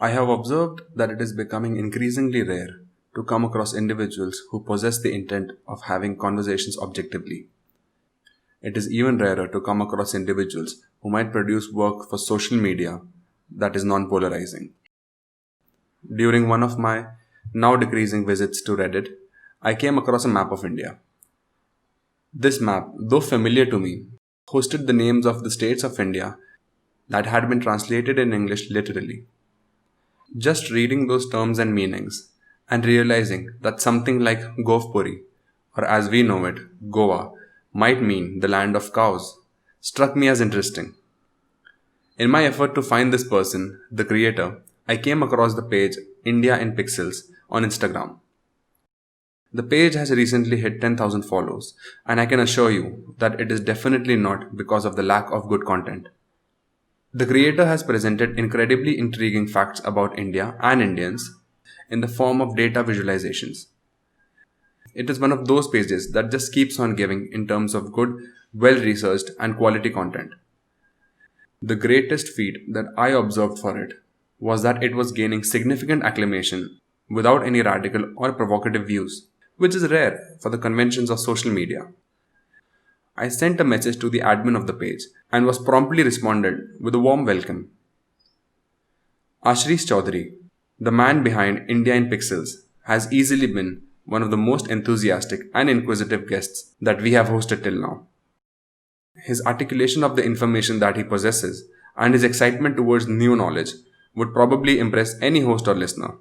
I have observed that it is becoming increasingly rare to come across individuals who possess the intent of having conversations objectively. It is even rarer to come across individuals who might produce work for social media that is non polarizing. During one of my now decreasing visits to Reddit, I came across a map of India. This map, though familiar to me, hosted the names of the states of India that had been translated in English literally. Just reading those terms and meanings and realizing that something like Govpuri, or as we know it, Goa, might mean the land of cows, struck me as interesting. In my effort to find this person, the creator, I came across the page India in Pixels on Instagram. The page has recently hit 10,000 follows, and I can assure you that it is definitely not because of the lack of good content. The creator has presented incredibly intriguing facts about India and Indians in the form of data visualizations. It is one of those pages that just keeps on giving in terms of good, well researched, and quality content. The greatest feat that I observed for it was that it was gaining significant acclamation without any radical or provocative views, which is rare for the conventions of social media. I sent a message to the admin of the page and was promptly responded with a warm welcome. Ashris Choudhury, the man behind India in Pixels, has easily been one of the most enthusiastic and inquisitive guests that we have hosted till now. His articulation of the information that he possesses and his excitement towards new knowledge would probably impress any host or listener.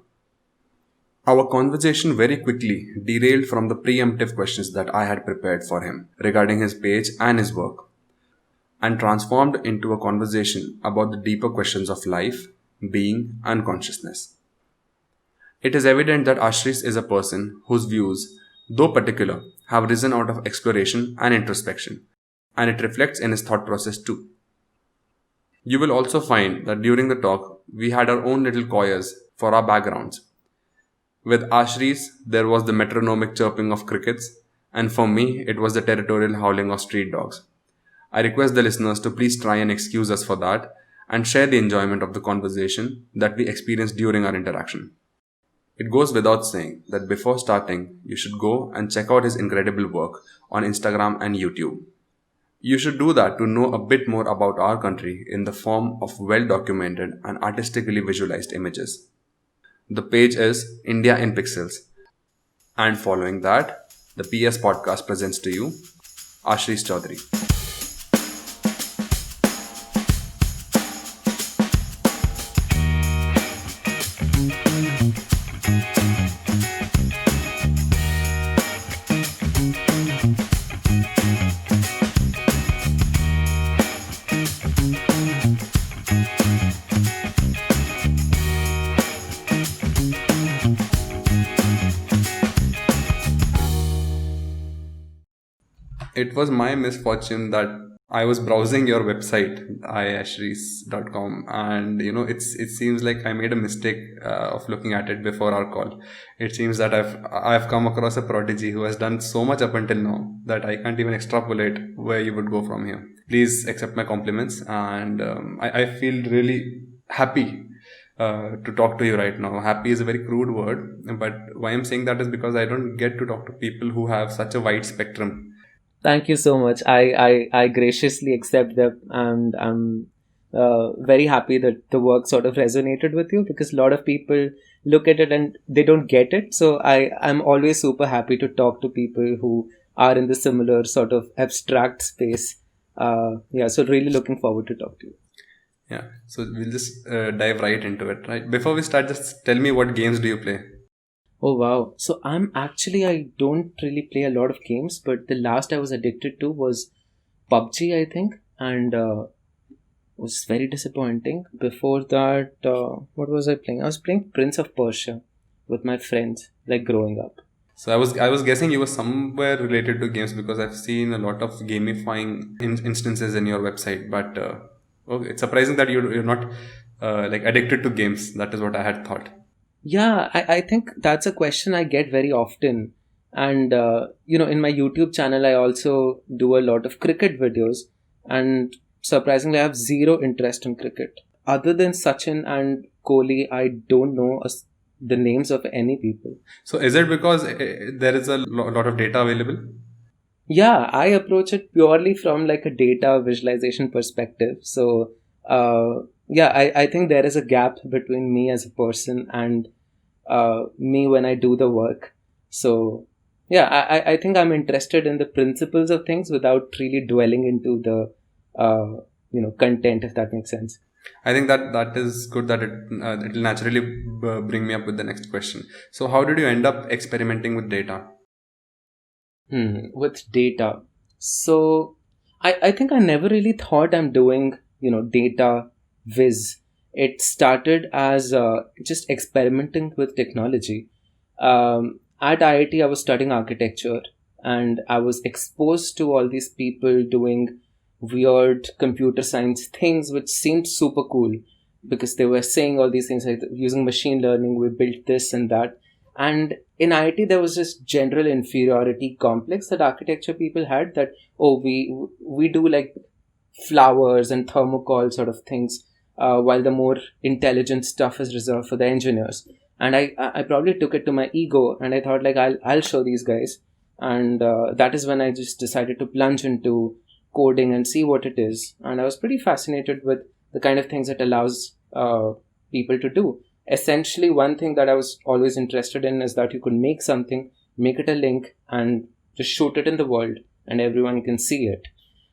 Our conversation very quickly derailed from the preemptive questions that I had prepared for him regarding his page and his work, and transformed into a conversation about the deeper questions of life, being, and consciousness. It is evident that Ashris is a person whose views, though particular, have risen out of exploration and introspection, and it reflects in his thought process too. You will also find that during the talk, we had our own little choirs for our backgrounds. With Ashris, there was the metronomic chirping of crickets, and for me, it was the territorial howling of street dogs. I request the listeners to please try and excuse us for that and share the enjoyment of the conversation that we experienced during our interaction. It goes without saying that before starting, you should go and check out his incredible work on Instagram and YouTube. You should do that to know a bit more about our country in the form of well-documented and artistically visualized images. The page is India in Pixels. And following that, the PS podcast presents to you Ashris Choudhury. It was my misfortune that I was browsing your website, iashris.com, and it seems like I made a mistake of looking at it before our call. It seems that I've come across a prodigy who has done so much up until now that I can't even extrapolate where you would go from here. Please accept my compliments, and I feel really happy to talk to you right now. Happy is a very crude word, but why I'm saying that is because I don't get to talk to people who have such a wide spectrum. Thank you so much. I graciously accept that, and I'm very happy that the work sort of resonated with you, because a lot of people look at it and they don't get it. So I'm always super happy to talk to people who are in the similar sort of abstract space. So really looking forward to talk to you. Yeah, so we'll just dive right into it, right? Before we start, just tell me, what games do you play? Oh wow. So I don't really play a lot of games, but the last I was addicted to was PUBG, I think, and was very disappointing. Before that, what was I playing? I was playing Prince of Persia with my friends, like growing up. So I was guessing you were somewhere related to games because I've seen a lot of gamifying instances in your website, but okay, it's surprising that you're not like addicted to games. That is what I had thought. Yeah, I think that's a question I get very often. And, in my YouTube channel, I also do a lot of cricket videos. And surprisingly, I have zero interest in cricket. Other than Sachin and Kohli, I don't know the names of any people. So is it because there is a lot of data available? Yeah, I approach it purely from like a data visualization perspective. So, yeah, I think there is a gap between me as a person and me when I do the work. So, yeah, I think I'm interested in the principles of things without really dwelling into the, content, if that makes sense. I think that is good, that it will naturally bring me up with the next question. So how did you end up experimenting with data? With data. So I think I never really thought I'm doing, data viz. It started as just experimenting with technology. At IIT, I was studying architecture and I was exposed to all these people doing weird computer science things which seemed super cool because they were saying all these things like using machine learning, we built this and that. And in IIT, there was this general inferiority complex that architecture people had that, oh, we do like flowers and thermocol sort of things, while the more intelligent stuff is reserved for the engineers. And I probably took it to my ego, and I thought like I'll show these guys, and that is when I just decided to plunge into coding and see what it is. And I was pretty fascinated with the kind of things it allows people to do. Essentially, one thing that I was always interested in is that you could make something, make it a link, and just shoot it in the world, and everyone can see it.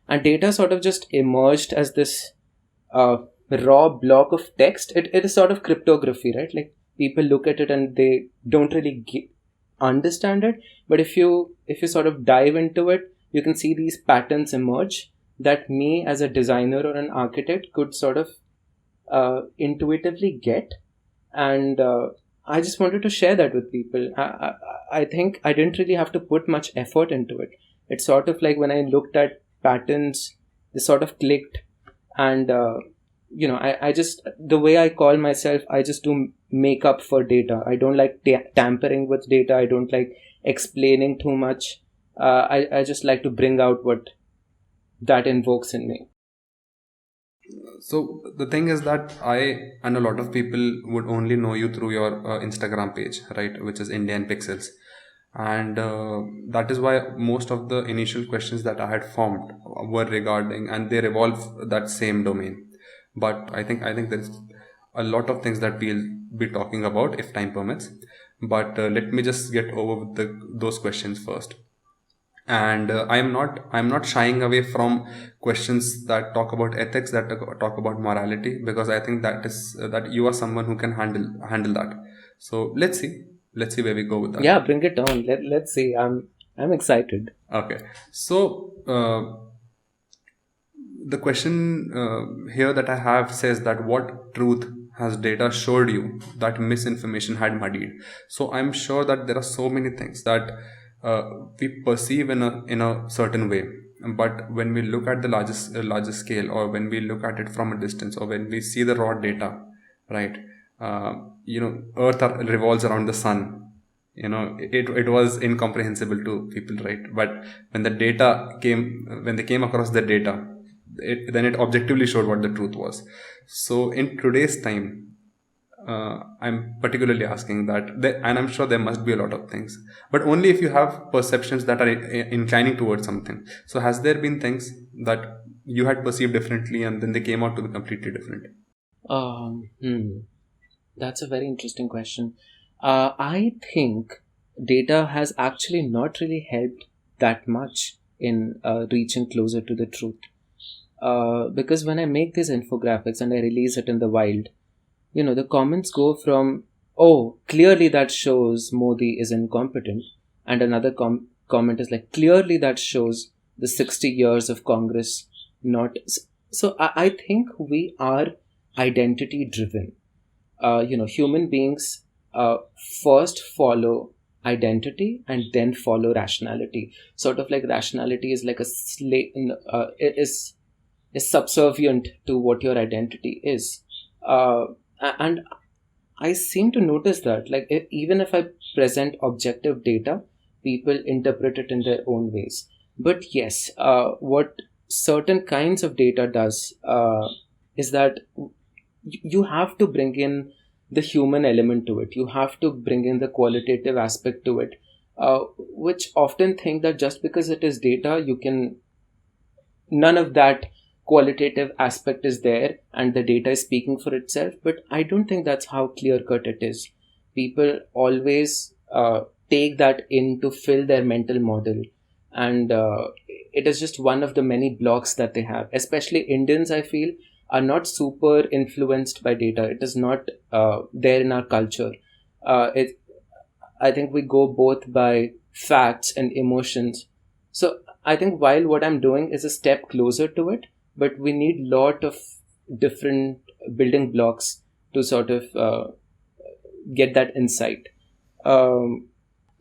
And data sort of just emerged as this raw block of text. It is sort of cryptography, right? Like people look at it and they don't really understand it, but if you sort of dive into it, you can see these patterns emerge that me as a designer or an architect could sort of intuitively get. And I just wanted to share that with people. I think I didn't really have to put much effort into it. It's sort of like when I looked at patterns, they sort of clicked. And I just, the way I call myself, I just do makeup for data. I don't like tampering with data. I don't like explaining too much. I just like to bring out what that invokes in me. So the thing is that I and a lot of people would only know you through your Instagram page, right, which is Indian Pixels, and that is why most of the initial questions that I had formed were regarding, and they revolve that same domain. But I think there's a lot of things that we'll be talking about if time permits. But let me just get over with those questions first. And I'm not shying away from questions that talk about ethics, that talk about morality, because I think that you are someone who can handle that. So let's see where we go with that. Yeah, bring it on. Let's see. I'm excited. Okay, so the question here that I have says that what truth has data showed you that misinformation had muddied? So I'm sure that there are so many things that we perceive in a certain way, but when we look at the largest scale, or when we look at it from a distance, or when we see the raw data, right? Earth revolves around the sun. It was incomprehensible to people, right? But when they came across the data, then it objectively showed what the truth was. So in today's time, I'm particularly asking that, and I'm sure there must be a lot of things, but only if you have perceptions that are inclining towards something. So has there been things that you had perceived differently and then they came out to be completely different? Um, hmm. That's a very interesting question. I think data has actually not really helped that much in reaching closer to the truth. Because when I make these infographics and I release it in the wild, the comments go from, oh, clearly that shows Modi is incompetent, and another comment is like, clearly that shows the 60 years of Congress not. So I think we are identity driven. Human beings first follow identity and then follow rationality. Sort of like rationality is like a slave, it is subservient to what your identity is. And I seem to notice that, like, even if I present objective data, people interpret it in their own ways. But yes, what certain kinds of data does is that you have to bring in the human element to it. You have to bring in the qualitative aspect to it, which often think that just because it is data, you can, none of that qualitative aspect is there and the data is speaking for itself. But I don't think that's how clear cut it is. People always take that in to fill their mental model, and it is just one of the many blocks that they have. Especially Indians, I feel, are not super influenced by data. It is not there in our culture. I think we go both by facts and emotions. So I think while what I'm doing is a step closer to it, but we need lot of different building blocks to sort of get that insight. Um,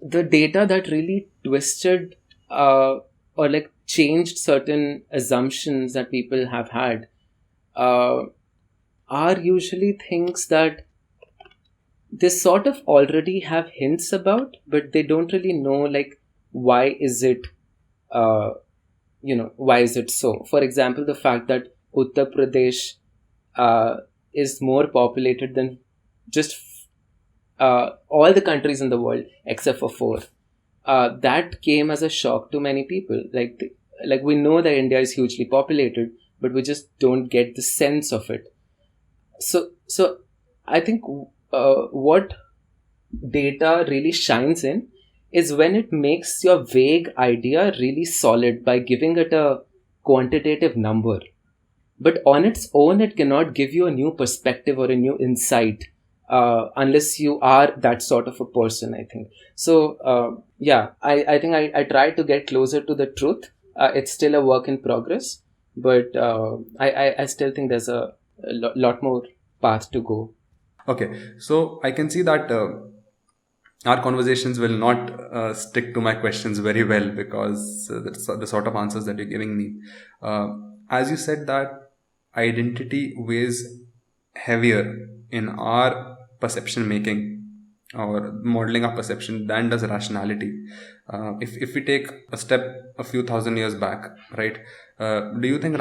the data that really twisted or like changed certain assumptions that people have had uh, are usually things that they sort of already have hints about, but they don't really know, like, why is it uh, why is it so. For example, the fact that Uttar Pradesh uh, is more populated than just all the countries in the world except for four. That came as a shock to many people. Like we know that India is hugely populated, but we just don't get the sense of it. So I think what data really shines in is when it makes your vague idea really solid by giving it a quantitative number. But on its own, it cannot give you a new perspective or a new insight unless you are that sort of a person, I think. So, yeah, I think I try to get closer to the truth. It's still a work in progress, but I still think there's a lot more path to go. Okay, so I can see that our conversations will not stick to my questions very well, because the sort of answers that you're giving me. As you said that identity weighs heavier in our perception making or modeling of perception than does rationality. If we take a step a few thousand years back, right? Do you think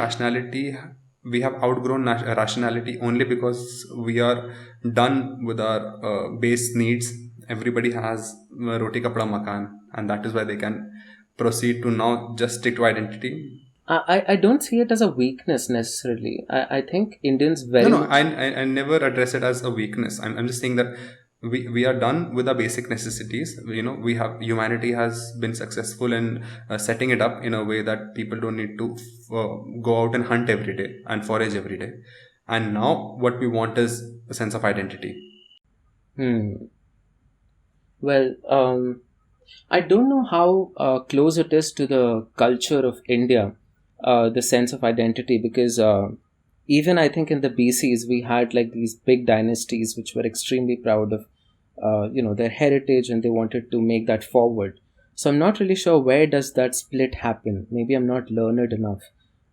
we have outgrown rationality only because we are done with our base needs? Everybody has roti kapda makan, and that is why they can proceed to now just stick to identity. I don't see it as a weakness necessarily. I think Indians No, very no, much. I never address it as a weakness. I'm just saying that we are done with our basic necessities. Humanity has been successful in setting it up in a way that people don't need to go out and hunt every day and forage every day. And now what we want is a sense of identity. Hmm. Well, I don't know how close it is to the culture of India, the sense of identity, because even I think in the BCs we had like these big dynasties which were extremely proud of, their heritage, and they wanted to make that forward. So I'm not really sure where does that split happen. Maybe I'm not learned enough.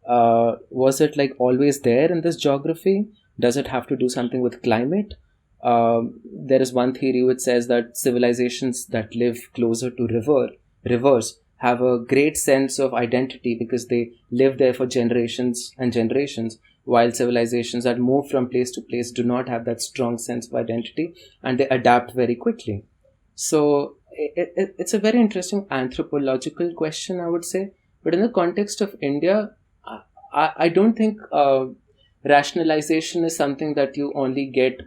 Was it like always there in this geography? Does it have to do something with climate? There is one theory which says that civilizations that live closer to rivers have a great sense of identity because they live there for generations and generations, while civilizations that move from place to place do not have that strong sense of identity, and they adapt very quickly. So it's a very interesting anthropological question, I would say. But in the context of India, I don't think rationalization is something that you only get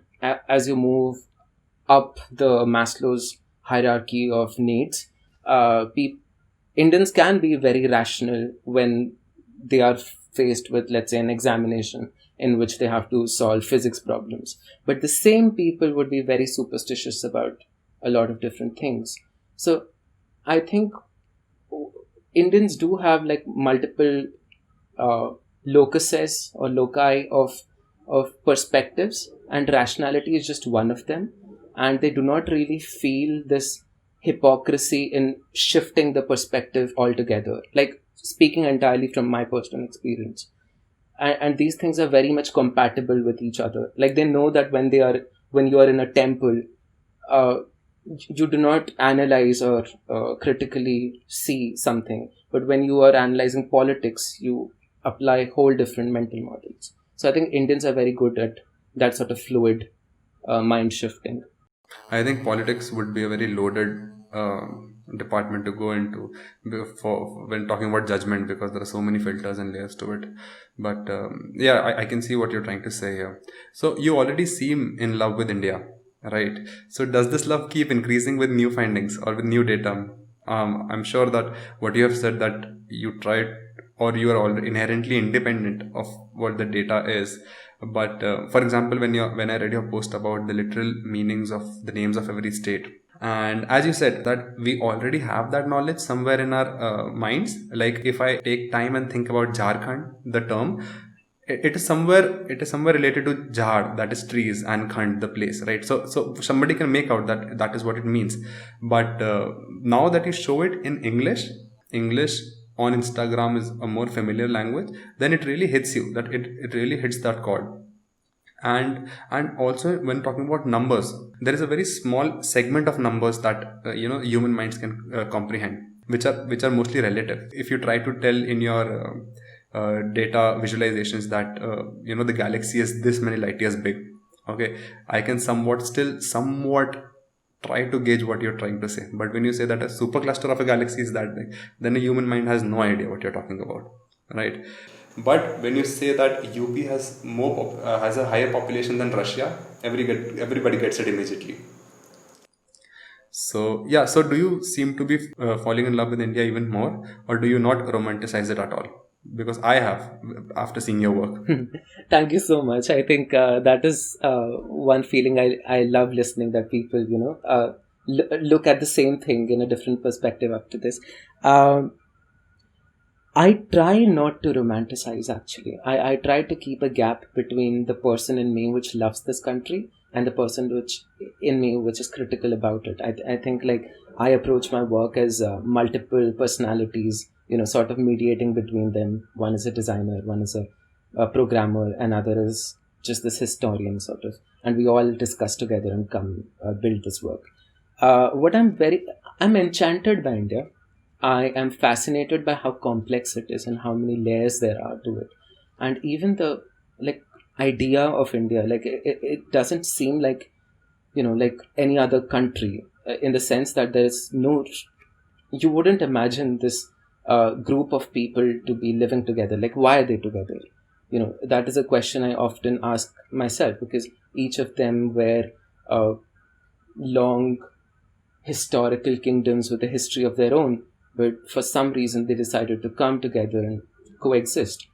as you move up the Maslow's hierarchy of needs. Indians can be very rational when they are faced with, let's say, an examination in which they have to solve physics problems. But the same people would be very superstitious about a lot of different things. So I think Indians do have like multiple uh, locuses or loci of perspectives, and rationality is just one of them. And they do not really feel this hypocrisy in shifting the perspective altogether. Like speaking entirely from my personal experience, and these things are very much compatible with each other. Like they know that when you are in a temple, uh, you do not analyze or critically see something, but when you are analyzing politics, you apply whole different mental models. So I think Indians are very good at that sort of fluid mind shifting. I think politics would be a very loaded department to go into for when talking about judgment, because there are so many filters and layers to it. But yeah, I can see what you're trying to say here. So you already seem in love with India, right? So does this love keep increasing with new findings or with new data? I'm sure that what you have said, that you tried or you are all inherently independent of what the data is. But for example, when I read your post about the literal meanings of the names of every state, and as you said that we already have that knowledge somewhere in our minds. Like if I take time and think about Jharkhand, the term, it is somewhere related to Jhar, that is trees, and Khand, the place, right? So somebody can make out that that is what it means. But now that you show it in English on Instagram is a more familiar language, then it really hits you, that it really hits that chord. And also when talking about numbers, there is a very small segment of numbers that human minds can comprehend, which are mostly relative. If you try to tell in your data visualizations that the galaxy is this many light years big, okay, I can somewhat try to gauge what you're trying to say. But when you say that a supercluster of a galaxy is that big, then a human mind has no idea what you're talking about, right? But when you say that UP has a higher population than Russia, everybody gets it immediately. So yeah, so do you seem to be falling in love with India even more, or do you not romanticize it at all? Because I have, after seeing your work. Thank you so much. I think that is one feeling I love listening, that people, look at the same thing in a different perspective after this. Um, I try not to romanticize actually. I try to keep a gap between the person in me which loves this country and the person which in me which is critical about it. I think like I approach my work as multiple personalities, sort of mediating between them. One is a designer, one is a programmer, another is just this historian sort of. And we all discuss together and come build this work. I'm enchanted by India. I am fascinated by how complex it is and how many layers there are to it. And even the like idea of India, like it doesn't seem like, like any other country, in the sense that there's no, you wouldn't imagine this group of people to be living together. Like, why are they together? That is a question I often ask myself, because each of them were uh, long historical kingdoms with a history of their own, but for some reason they decided to come together and coexist.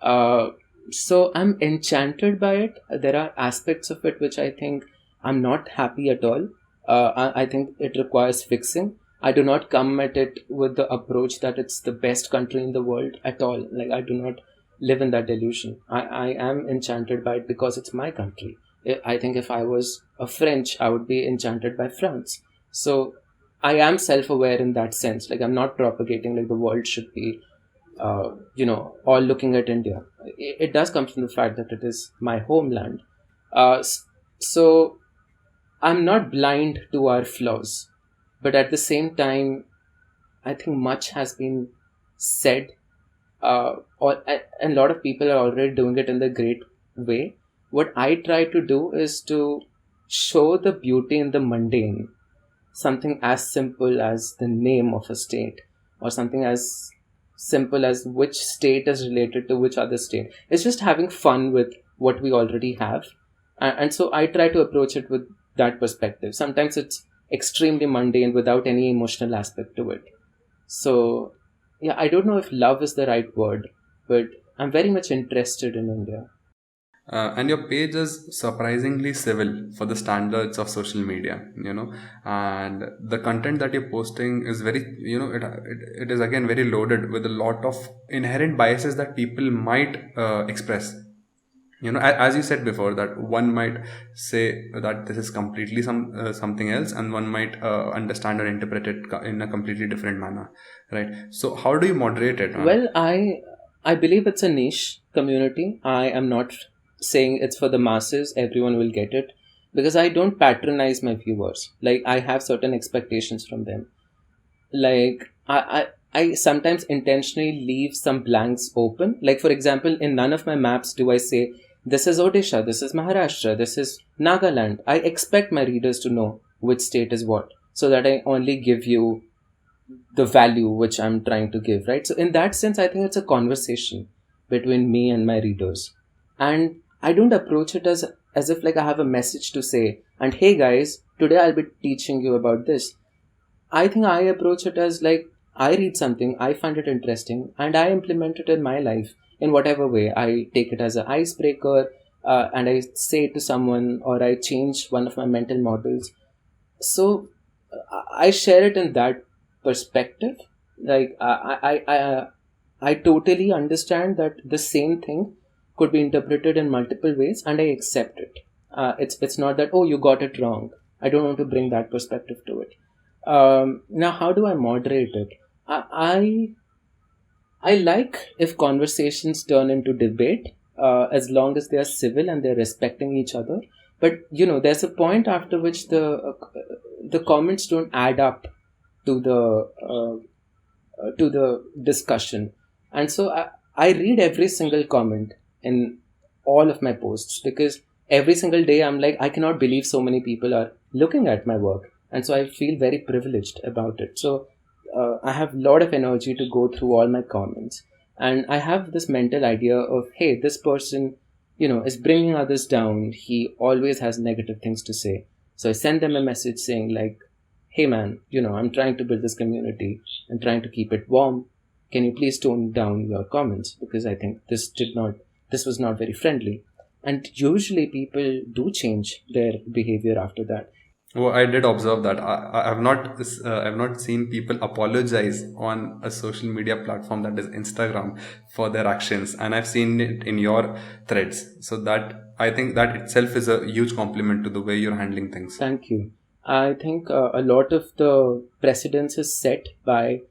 Uh, so I'm enchanted by it. There are aspects of it which I think I'm not happy at all. I think it requires fixing. I do not come at it with the approach that it's the best country in the world at all. Like, I do not live in that delusion. I am enchanted by it because it's my country. I think if I was a French, I would be enchanted by France. So I am self-aware in that sense. Like, I'm not propagating like the world should be, all looking at India. It does come from the fact that it is my homeland. So I'm not blind to our flaws, but at the same time, I think much has been said, and a lot of people are already doing it in the great way. What I try to do is to show the beauty in the mundane, something as simple as the name of a state, or something as simple as which state is related to which other state. It's just having fun with what we already have. And so I try to approach it with that perspective. Sometimes it's extremely mundane without any emotional aspect to it. So, yeah, I don't know if love is the right word, but I'm very much interested in India. And your page is surprisingly civil for the standards of social media. And the content that you're posting is it is again very loaded with a lot of inherent biases that people might express. As you said before, that one might say that this is completely something else, and one might understand or interpret it in a completely different manner, right? So how do you moderate it? Well, I believe it's a niche community. I am not saying it's for the masses, everyone will get it, because I don't patronize my viewers. Like, I have certain expectations from them. Like, I sometimes intentionally leave some blanks open. Like, for example, in none of my maps do I say this is Odisha, this is Maharashtra, this is Nagaland. I expect my readers to know which state is what, so that I only give you the value which I'm trying to give, right? So in that sense, I think it's a conversation between me and my readers. And I don't approach it as if like I have a message to say, and hey guys, today I'll be teaching you about this. I think I approach it as like I read something, I find it interesting, and I implement it in my life in whatever way. I take it as an icebreaker, and I say it to someone, or I change one of my mental models. So I share it in that perspective. Like I totally understand that the same thing could be interpreted in multiple ways, and I accept it. It's not that, oh, you got it wrong. I don't want to bring that perspective to it. Now, how do I moderate it? I like if conversations turn into debate, as long as they are civil and they're respecting each other. But there's a point after which the comments don't add up to the discussion, and so I read every single comment in all of my posts, because every single day I'm like, I cannot believe so many people are looking at my work, and so I feel very privileged about it. So I have a lot of energy to go through all my comments, and I have this mental idea of, hey, this person is bringing others down. He always has negative things to say. So I send them a message saying like, hey man, I'm trying to build this community and trying to keep it warm. Can you please tone down your comments, because I think this was not very friendly. And usually people do change their behavior after that. Well, I did observe that. I've not seen people apologize on a social media platform that is Instagram for their actions, and I've seen it in your threads. So that, I think that itself is a huge compliment to the way you're handling things. Thank you. I think a lot of the precedence is set by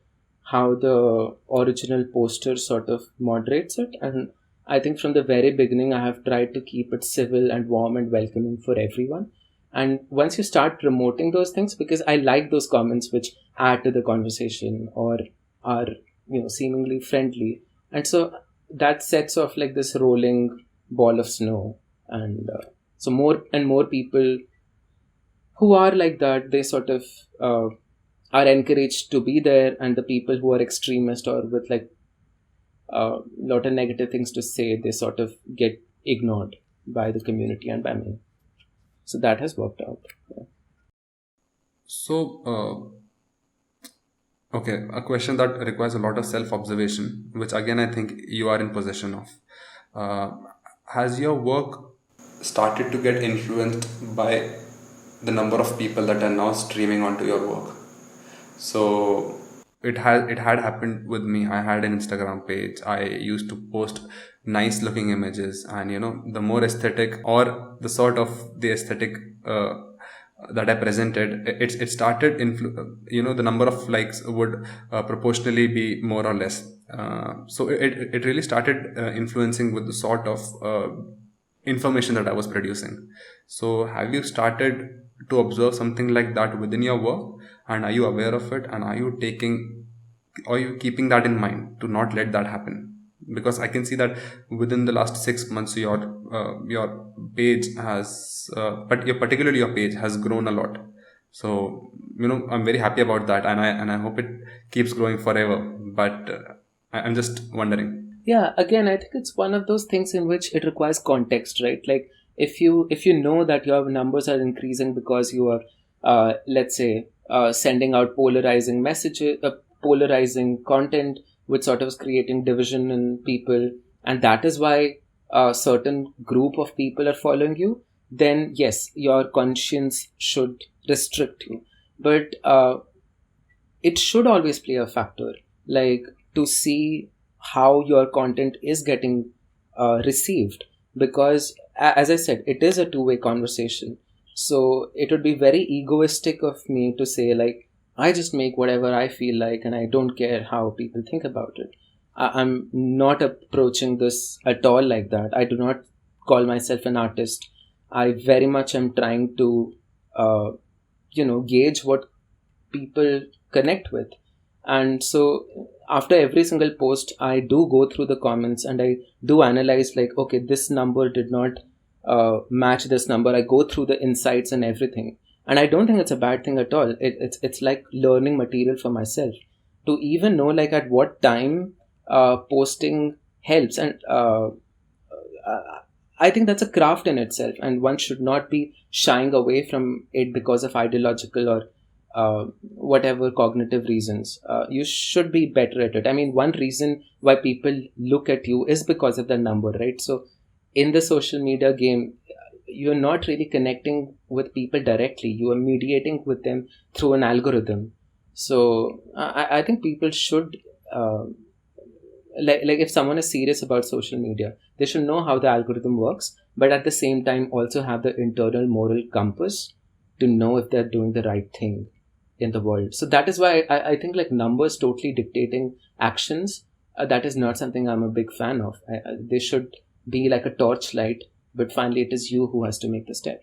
how the original poster sort of moderates it, and I think from the very beginning I have tried to keep it civil and warm and welcoming for everyone. And once you start promoting those things, because I like those comments which add to the conversation or are seemingly friendly, and so that sets off like this rolling ball of snow, and so more and more people who are like that, they sort of are encouraged to be there, and the people who are extremist or with like a lot of negative things to say, they sort of get ignored by the community and by me. So that has worked out. Yeah. So, okay, a question that requires a lot of self-observation, which again I think you are in possession of. Has your work started to get influenced by the number of people that are now streaming onto your work? So it had happened with me. I had an Instagram page. I used to post nice looking images, and the more aesthetic or the sort of the aesthetic that I presented, it started the number of likes would proportionally be more or less. So it really started influencing with the sort of information that I was producing. So have you started to observe something like that within your work, and are you aware of it, and are you keeping that in mind to not let that happen? Because I can see that within the last 6 months your page has particularly your page has grown a lot. So I'm very happy about that, and I hope it keeps growing forever, but I'm just wondering. Yeah, again, I think it's one of those things in which it requires context, right? Like if you know that your numbers are increasing because you are let's say sending out polarizing messages, polarizing content, which sort of is creating division in people, and that is why a certain group of people are following you, then yes, your conscience should restrict you. But it should always play a factor, like to see how your content is getting received, because as I said, it is a two-way conversation. So it would be very egoistic of me to say like, I just make whatever I feel like and I don't care how people think about it. I'm not approaching this at all like that. I do not call myself an artist. I very much am trying to gauge what people connect with. And so after every single post, I do go through the comments and I do analyze, like, okay, this number did not match this number. I go through the insights and everything, and I don't think it's a bad thing at all. It's like learning material for myself to even know, like, at what time posting helps. And I think that's a craft in itself, and one should not be shying away from it because of ideological or whatever cognitive reasons. You should be better at it. I mean, one reason why people look at you is because of the number, right? So in the social media game, you're not really connecting with people directly. You are mediating with them through an algorithm. So I think people should, like if someone is serious about social media, they should know how the algorithm works, but at the same time also have the internal moral compass to know if they're doing the right thing in the world. So that is why I think, like, numbers totally dictating actions, that is not something I'm a big fan of. They should be like a torchlight, but finally it is you who has to make the step.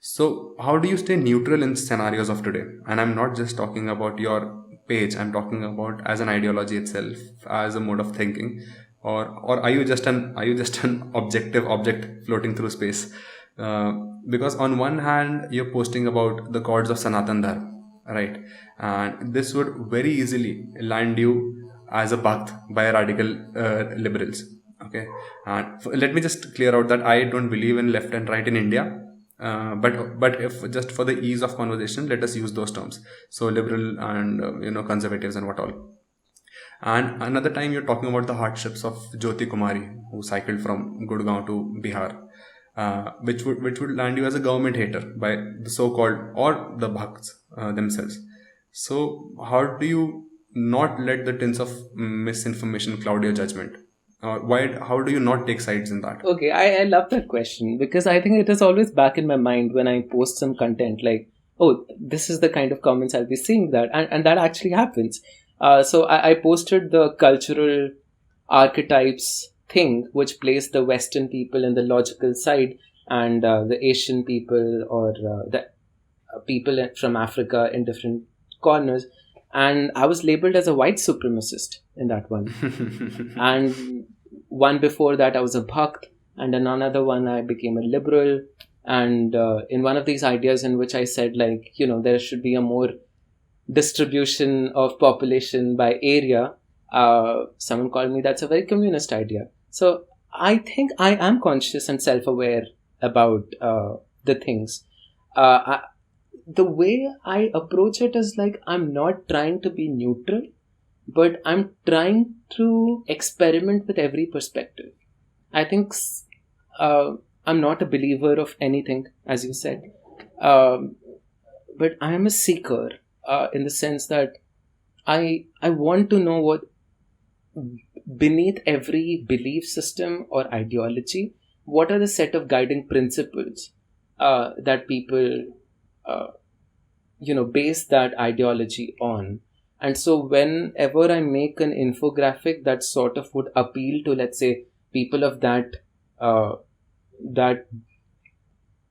So, how do you stay neutral in scenarios of today? And I'm not just talking about your page, I'm talking about as an ideology itself, as a mode of thinking. Or are you just an objective object floating through space? Because on one hand, you're posting about the gods of Sanatan Dharma, right? And this would very easily land you as a bhakt by radical liberals. Okay, and let me just clear out that I don't believe in left and right in India. But if just for the ease of conversation, let us use those terms. So liberal and conservatives and what all. And another time you're talking about the hardships of Jyoti Kumari, who cycled from Gurgaon to Bihar, which would land you as a government hater by the so-called or the bhakts themselves. So how do you not let the tints of misinformation cloud your judgment? How do you not take sides in that? Okay, I love that question because I think it is always back in my mind when I post some content, like, oh, this is the kind of comments I'll be seeing that. And that actually happens. So I posted the cultural archetypes thing, which placed the Western people in the logical side and the Asian people or the people from Africa in different corners. And I was labeled as a white supremacist in that one. And one before that, I was a bhakt, and in another one, I became a liberal. And in one of these ideas, in which I said, like, there should be a more distribution of population by area, someone called me that's a very communist idea. So I think I am conscious and self-aware about the things. The way I approach it is like, I'm not trying to be neutral, but I'm trying to experiment with every perspective. I think I'm not a believer of anything, as you said, but I am a seeker in the sense that I want to know what beneath every belief system or ideology, what are the set of guiding principles that people base that ideology on. And so whenever I make an infographic that sort of would appeal to, let's say, people of that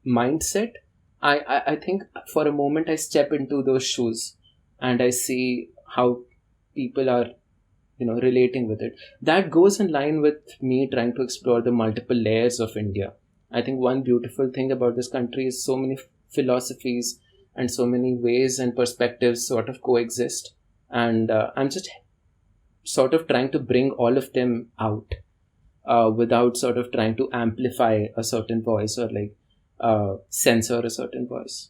mindset, I think for a moment I step into those shoes and I see how people are relating with it. That goes in line with me trying to explore the multiple layers of India. I think one beautiful thing about this country is so many philosophies and so many ways and perspectives sort of coexist. And I'm just sort of trying to bring all of them out without sort of trying to amplify a certain voice or like censor a certain voice.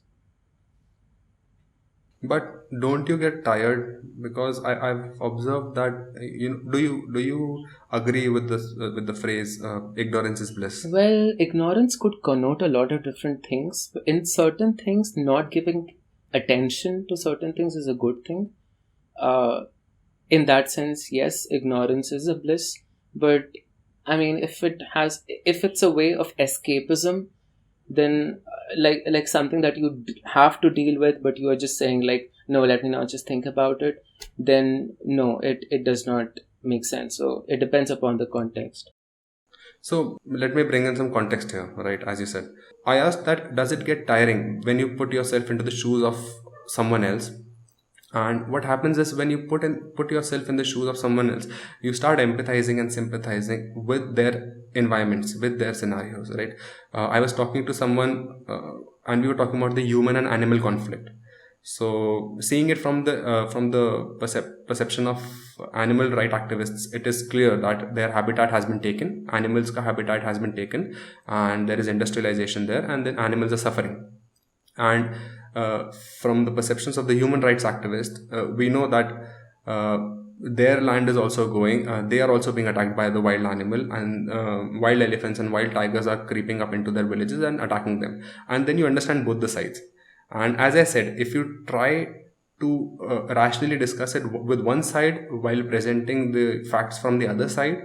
But don't you get tired? Because I've observed that do you agree with this with the phrase ignorance is bliss? Well, ignorance could connote a lot of different things. In certain things, not giving attention to certain things is a good thing. Uh, in that sense, yes, ignorance is a bliss. But I mean, if it's a way of escapism, then like something that you have to deal with, but you are just saying like, no, let me not just think about it, then no, it does not make sense. So it depends upon the context. So let me bring in some context here, right? As you said, I asked that does it get tiring when you put yourself into the shoes of someone else And what happens is, when you put yourself in the shoes of someone else, you start empathizing and sympathizing with their environments, with their scenarios, right? I was talking to someone, and we were talking about the human and animal conflict. So seeing it from the perception of animal right activists, it is clear that their habitat has been taken, animals ka habitat has been taken, and there is industrialization there, and then animals are suffering. And from the perceptions of the human rights activists, we know that their land is also going, they are also being attacked by the wild animal, and wild elephants and wild tigers are creeping up into their villages and attacking them. And then you understand both the sides. And as I said, if you try to rationally discuss it with one side while presenting the facts from the other side,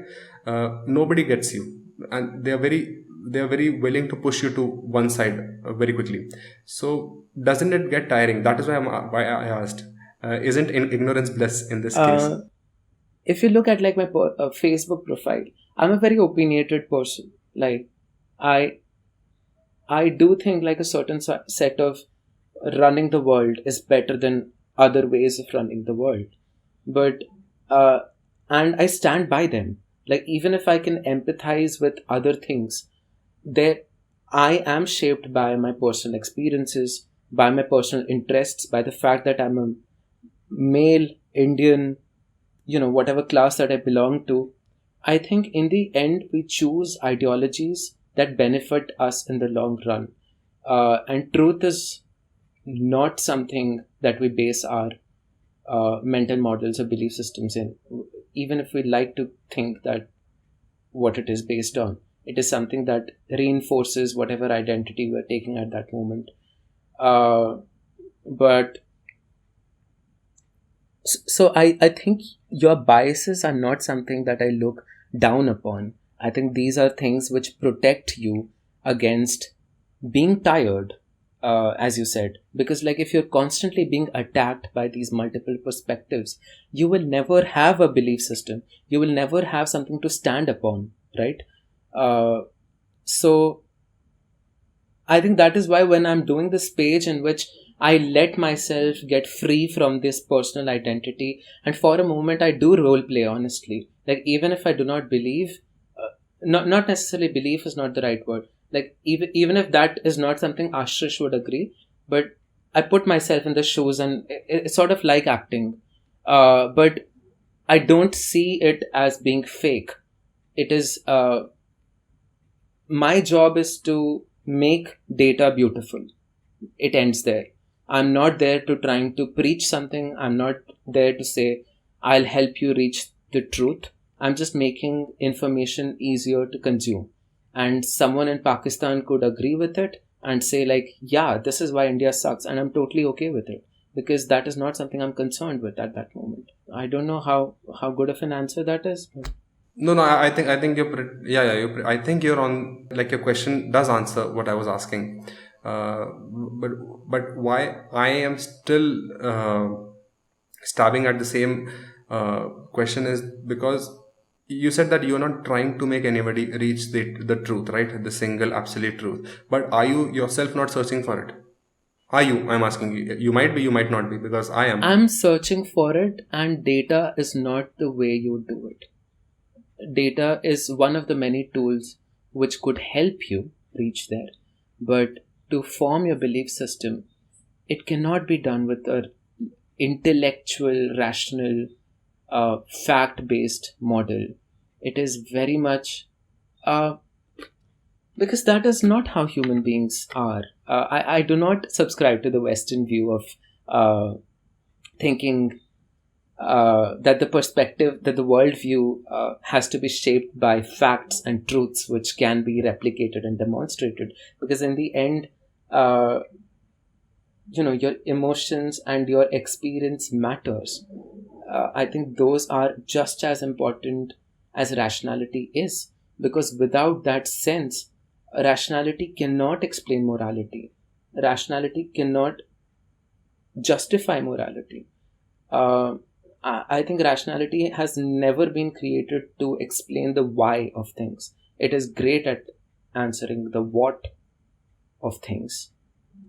nobody gets you, and they are very willing to push you to one side very quickly. So doesn't it get tiring? That is why I asked. Isn't ignorance bliss in this case? If you look at like my Facebook profile, I'm a very opinionated person. Like, I I do think like a certain set of running the world is better than other ways of running the world. But uh, and I stand by them. Like, even if I can empathize with other things, there I am shaped by my personal experiences, by my personal interests, by the fact that I'm a male Indian, whatever class that I belong to. I think in the end we choose ideologies that benefit us in the long run. And truth is not something that we base our mental models or belief systems in, even if we like to think that what it is based on. It is something that reinforces whatever identity we're taking at that moment. But so I think your biases are not something that I look down upon. I think these are things which protect you against being tired, as you said. Because, like, if you're constantly being attacked by these multiple perspectives, you will never have a belief system. You will never have something to stand upon, right? So I think that is why when I'm doing this page in which I let myself get free from this personal identity, and for a moment I do role play honestly. Like, even if I do not believe, not necessarily belief is not the right word. Like, even if that is not something Ashris would agree, but I put myself in the shoes, and it's sort of like acting. But I don't see it as being fake. It is my job is to make data beautiful. It ends there. I'm not there to trying to preach something. I'm not there to say I'll help you reach the truth. I'm just making information easier to consume. And someone in Pakistan could agree with it and say, like, yeah, this is why India sucks, and I'm totally okay with it, because that is not something I'm concerned with at that moment. I don't know how good of an answer that is. No, no. I think yeah, yeah. I think you're on. Like, your question does answer what I was asking. Uh, but why I am still stabbing at the same question is because you said that you're not trying to make anybody reach the truth, right? The single absolute truth. But are you yourself not searching for it? Are you? I'm asking you. You might be, you might not be, because I am. I'm searching for it, and data is not the way you do it. Data is one of the many tools which could help you reach there. But to form your belief system, it cannot be done with a intellectual, rational, fact-based model. It is very much uh, because that is not how human beings are. I do not subscribe to the Western view of thinking that the perspective, that the worldview has to be shaped by facts and truths which can be replicated and demonstrated. Because in the end, uh, your emotions and your experience matters. I think those are just as important as rationality is, because without that sense, rationality cannot explain morality. Rationality cannot justify morality. I think rationality has never been created to explain the why of things. It is great at answering the what of things.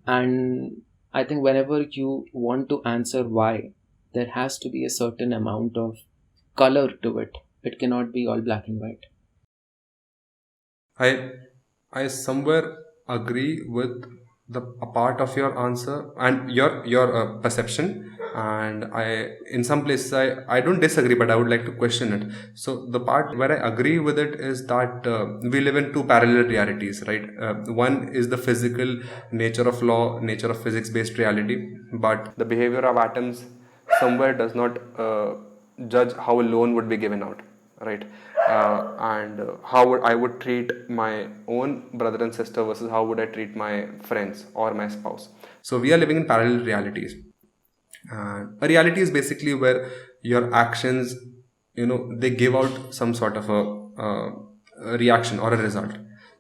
And I think whenever you want to answer why, there has to be a certain amount of color to it. It cannot be all black and white. I I somewhere agree with a part of your answer and your perception, and I in some places I don't disagree, but I would like to question it. So the part where I agree with it is that we live in two parallel realities, right? One is the physical nature of law, nature of physics based reality, but the behavior of atoms somewhere does not judge how a loan would be given out, right? And how would I would treat my own brother and sister versus how would I treat my friends or my spouse. So we are living in parallel realities. A reality is basically where your actions, they give out some sort of a reaction or a result,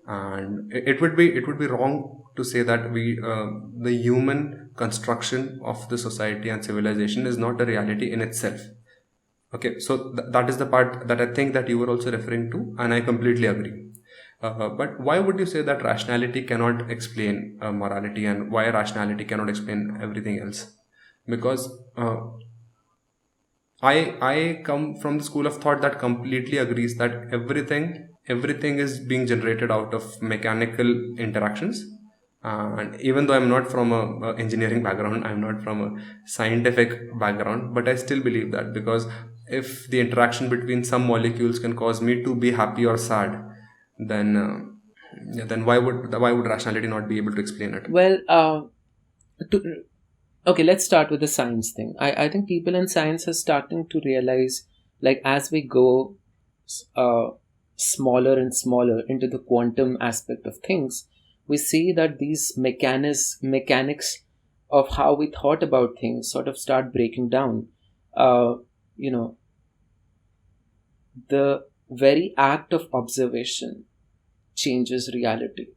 and it would be wrong to say that the human construction of the society and civilization is not a reality in itself. Okay, so that is the part that I think that you were also referring to, and I completely agree. But why would you say that rationality cannot explain morality, and why rationality cannot explain everything else? Because I come from the school of thought that completely agrees that everything is being generated out of mechanical interactions. And even though I'm not from a engineering background, I'm not from a scientific background, but I still believe that, because if the interaction between some molecules can cause me to be happy or sad, then why would rationality not be able to explain it? Well, to, okay, let's start with the science thing. I think people in science are starting to realize, like, as we go uh, smaller and smaller into the quantum aspect of things, we see that these mechanics of how we thought about things sort of start breaking down. Uh, you know, the very act of observation changes reality.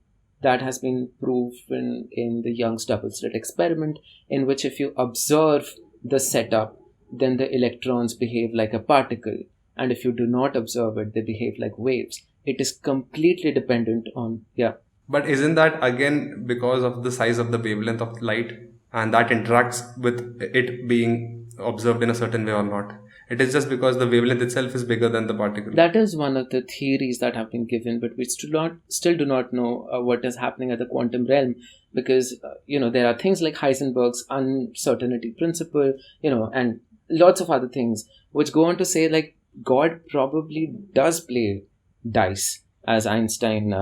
That has been proven in the Young's double slit experiment, in which if you observe the setup, then the electrons behave like a particle, and if you do not observe it, they behave like waves. It is completely dependent on, yeah. But isn't that again because of the size of the wavelength of light, and that interacts with it being observed in a certain way or not? It is just because the wavelength itself is bigger than the particle. That is one of the theories that have been given, but we still do not know what is happening at the quantum realm, because there are things like Heisenberg's uncertainty principle, and lots of other things which go on to say, like, God probably does play dice, as Einstein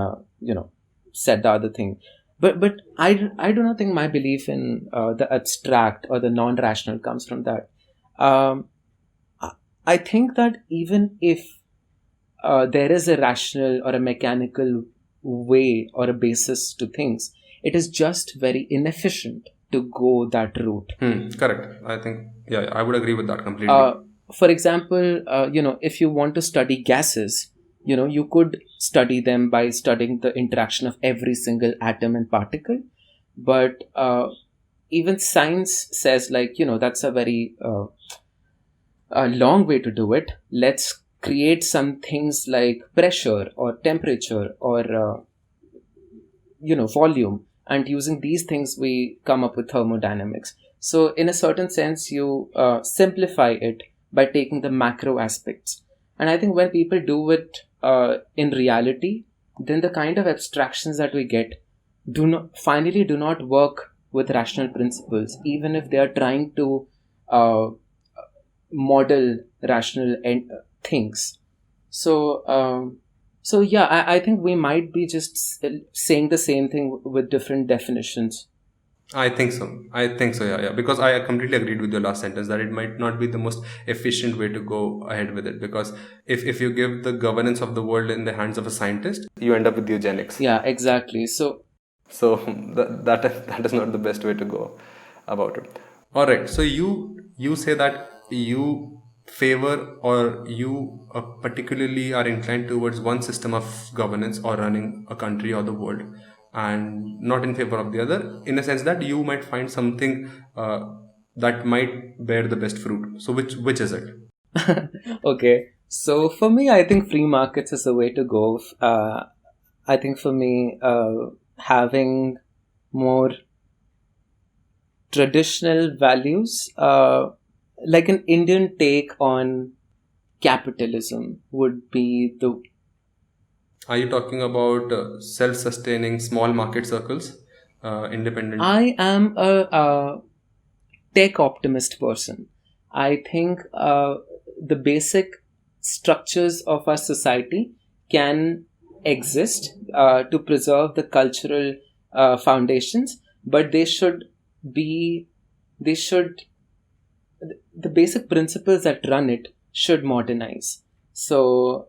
said the other thing. But I do not think my belief in the abstract or the non-rational comes from that. I think that even if there is a rational or a mechanical way or a basis to things, it is just very inefficient to go that route. Correct. I think, yeah, I would agree with that completely. For example, if you want to study gases, you could study them by studying the interaction of every single atom and particle. But even science says, like, that's a very long way to do it. Let's create some things like pressure or temperature or volume, and using these things we come up with thermodynamics. So in a certain sense, you simplify it by taking the macro aspects. And I think when people do it in reality, then the kind of abstractions that we get do not work with rational principles, even if they are trying to model rational things. So yeah, I think we might be just saying the same thing with different definitions. I think so. Yeah. Because I completely agreed with your last sentence that it might not be the most efficient way to go ahead with it. Because if you give the governance of the world in the hands of a scientist, you end up with eugenics. Yeah, exactly. So that is not the best way to go about it. All right. So you say that you favor, or you particularly are inclined towards one system of governance or running a country or the world, and not in favor of the other, in a sense that you might find something that might bear the best fruit. So which is it? okay. So for me, I think free markets is the way to go. I think for me, having more traditional values like an Indian take on capitalism would be the. Are you talking about self-sustaining small market circles, independent? I am a tech optimist person. I think the basic structures of our society can exist to preserve the cultural foundations, but be, they should, the basic principles that run it should modernize. So,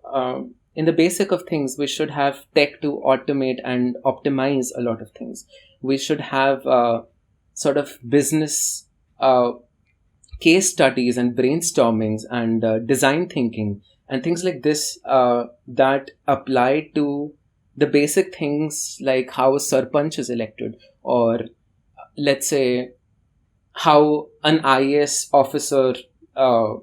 in the basic of things, we should have tech to automate and optimize a lot of things. We should have sort of business case studies and brainstormings and design thinking and things like this that apply to the basic things like how a sarpanch is elected, or let's say how an IAS officer uh,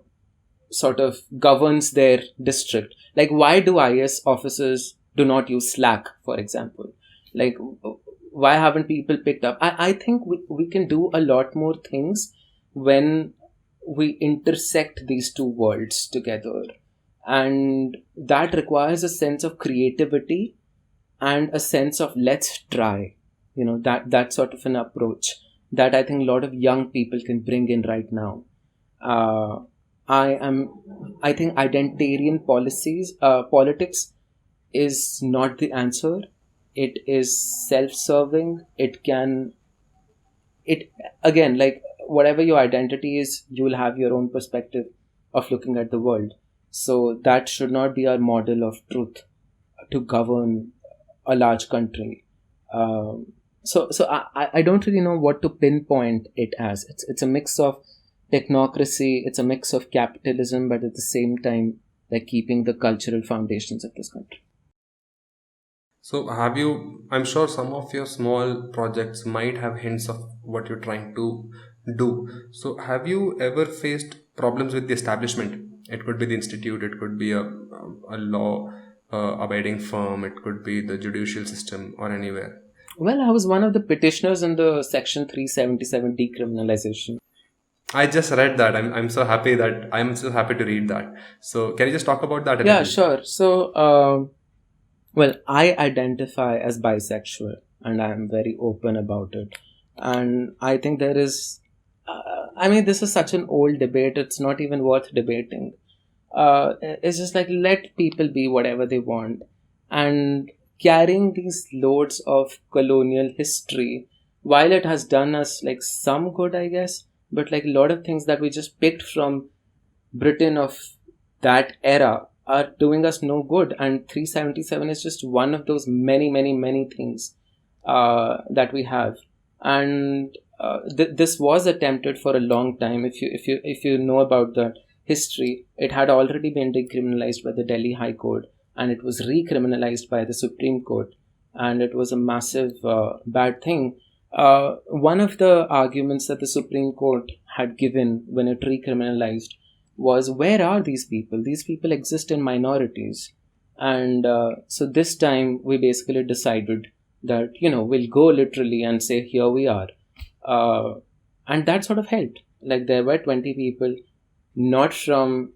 sort of governs their district. Like, why do IAS officers do not use Slack, for example? Like, why haven't people picked up? I think we can do a lot more things when we intersect these two worlds together. And that requires a sense of creativity and a sense of let's try, that sort of an approach that I think a lot of young people can bring in right now. uh, I think identitarian politics is not the answer. It is self-serving. It again, like, whatever your identity is, you will have your own perspective of looking at the world. So that should not be our model of truth to govern a large country. So I don't really know what to pinpoint it as. It's a mix of technocracy, it's a mix of capitalism, but at the same time, like, keeping the cultural foundations of this country. So, have you? I'm sure some of your small projects might have hints of what you're trying to do. So, have you ever faced problems with the establishment? It could be the institute, it could be a law abiding firm, it could be the judicial system, or anywhere. Well, I was one of the petitioners in the Section 377 decriminalization. I just read that. I'm so happy to read that. So, can you just talk about that a Yeah, little? sure. So, well, I identify as bisexual and I'm very open about it. And I think there is, I mean, this is such an old debate, it's not even worth debating. It's just like, let people be whatever they want. And carrying these loads of colonial history, while it has done us like some good, I guess, but like a lot of things that we just picked from Britain of that era are doing us no good. And 377 is just one of those many, many, many things that we have. And this was attempted for a long time. If you know about the history, it had already been decriminalized by the Delhi High Court, and it was recriminalized by the Supreme Court, and it was a massive bad thing. One of the arguments that the Supreme Court had given when it recriminalized was, where are these people? These people exist in minorities. And so this time we basically decided that, we'll go literally and say, here we are. And that sort of helped. Like, there were 20 people, not from,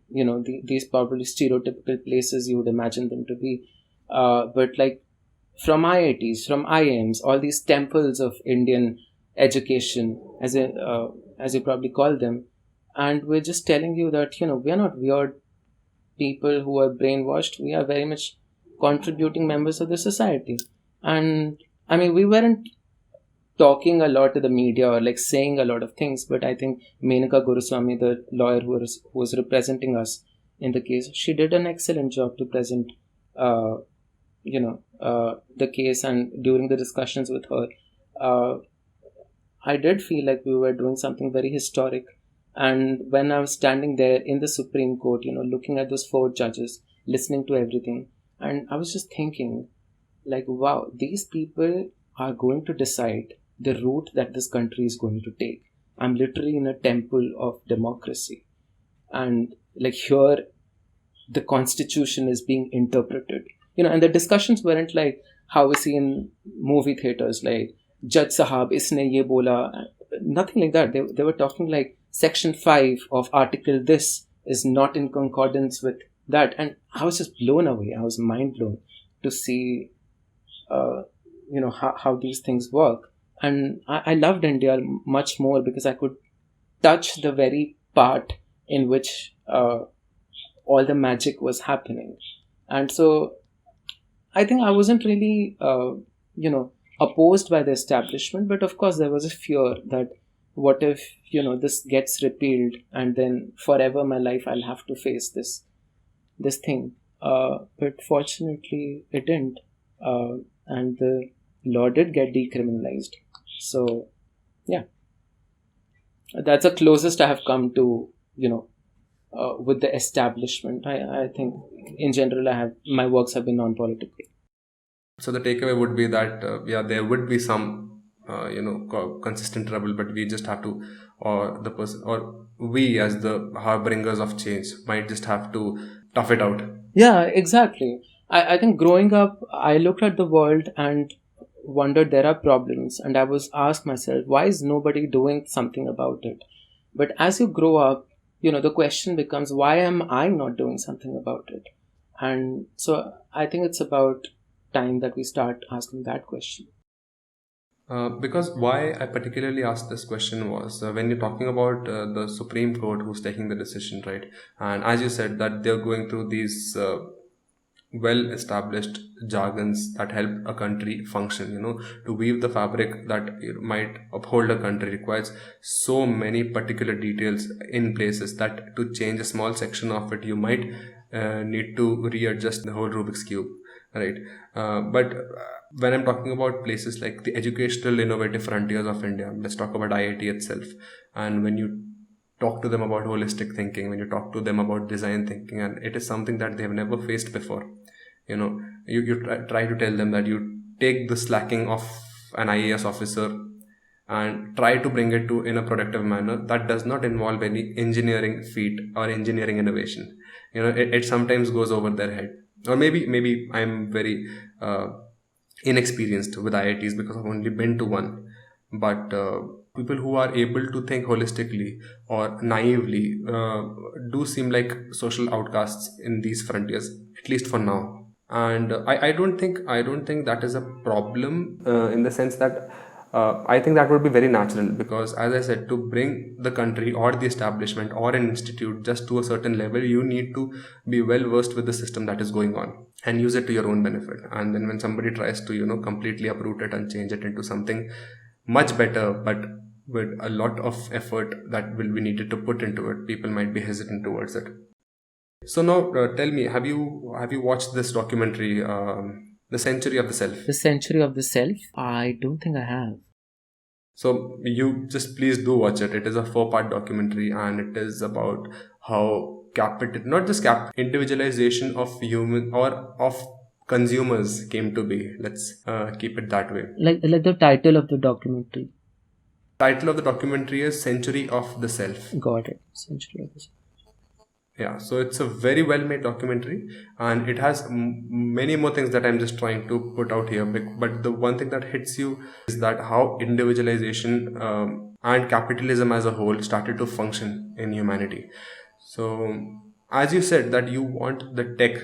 these probably stereotypical places you would imagine them to be, but like from IITs, from IIMs, all these temples of Indian education, as you probably call them. And we're just telling you that, we are not weird people who are brainwashed. We are very much contributing members of the society. And I mean, we weren't talking a lot to the media or like saying a lot of things, but I think Menaka Guruswamy, the lawyer who was representing us in the case, she did an excellent job to present uh, the case. And during the discussions with her, uh, I did feel like we were doing something very historic. And when I was standing there in the Supreme Court, looking at those four judges, listening to everything, and I was just thinking, like, wow, these people are going to decide the route that this country is going to take. I'm literally in a temple of democracy. And like, here, the constitution is being interpreted. And the discussions weren't like how we see in movie theaters, like, Judge Sahab, isne ye bola. Nothing like that. They were talking like, Section 5 of Article this is not in concordance with that. And I was just blown away. I was mind blown to see, how these things work. And I loved India much more because I could touch the very part in which all the magic was happening. And so I think I wasn't really, opposed by the establishment, but of course there was a fear that what if, this gets repealed and then forever my life I'll have to face this thing. But fortunately it didn't. And the law did get decriminalized. So, yeah, that's the closest I have come to, with the establishment. I think in general my works have been non-political. So the takeaway would be that there would be some consistent trouble, but we just have to, or the person, or we as the harbingers of change might just have to tough it out. Yeah, exactly. I think growing up, I looked at the world and wondered there are problems, and I was asked myself, why is nobody doing something about it? But as you grow up, the question becomes, why am I not doing something about it? And so I think it's about time that we start asking that question. Because why I particularly asked this question was when you're talking about the Supreme Court who's taking the decision, right? And as you said, that they're going through these well-established jargons that help a country function. To weave the fabric that might uphold a country requires so many particular details in places that to change a small section of it, you might need to readjust the whole Rubik's Cube, right? But when I'm talking about places like the educational innovative frontiers of India, let's talk about IIT itself. And when you talk to them about holistic thinking, when you talk to them about design thinking, and it is something that they have never faced before, you try to tell them that you take the slacking of an IAS officer and try to bring it to in a productive manner that does not involve any engineering feat or engineering innovation. It sometimes goes over their head, or maybe I'm very inexperienced with IITs because I've only been to one. But people who are able to think holistically or naively do seem like social outcasts in these frontiers, at least for now. And I don't think that is a problem in the sense that I think that would be very natural, because as I said, to bring the country or the establishment or an institute just to a certain level, you need to be well versed with the system that is going on and use it to your own benefit. And then when somebody tries to completely uproot it and change it into something much better, but with a lot of effort that will be needed to put into it, people might be hesitant towards it. So now tell me, have you watched this documentary, The Century of the Self? The Century of the Self? I don't think I have. So you just please do watch it. It is a 4-part documentary, and it is about how individualization of human or of consumers came to be. Let's keep it that way. Like the title of the documentary. Title of the documentary is Century of the Self. Got it. Century of the Self. Yeah, so it's a very well made documentary, and it has many more things that I'm just trying to put out here. But the one thing that hits you is that how individualization and capitalism as a whole started to function in humanity. So, as you said, that you want the tech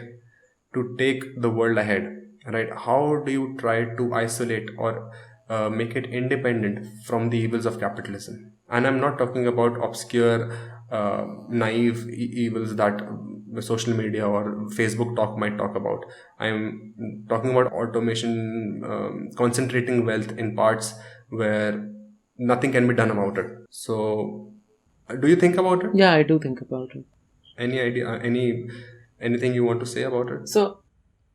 to take the world ahead, right? How do you try to isolate or make it independent from the evils of capitalism? And I'm not talking about obscure naive evils that social media or Facebook talk might talk about. I'm talking about automation concentrating wealth in parts where nothing can be done about it. So do you think about it? Yeah, I do think about it. Any idea, anything you want to say about it? So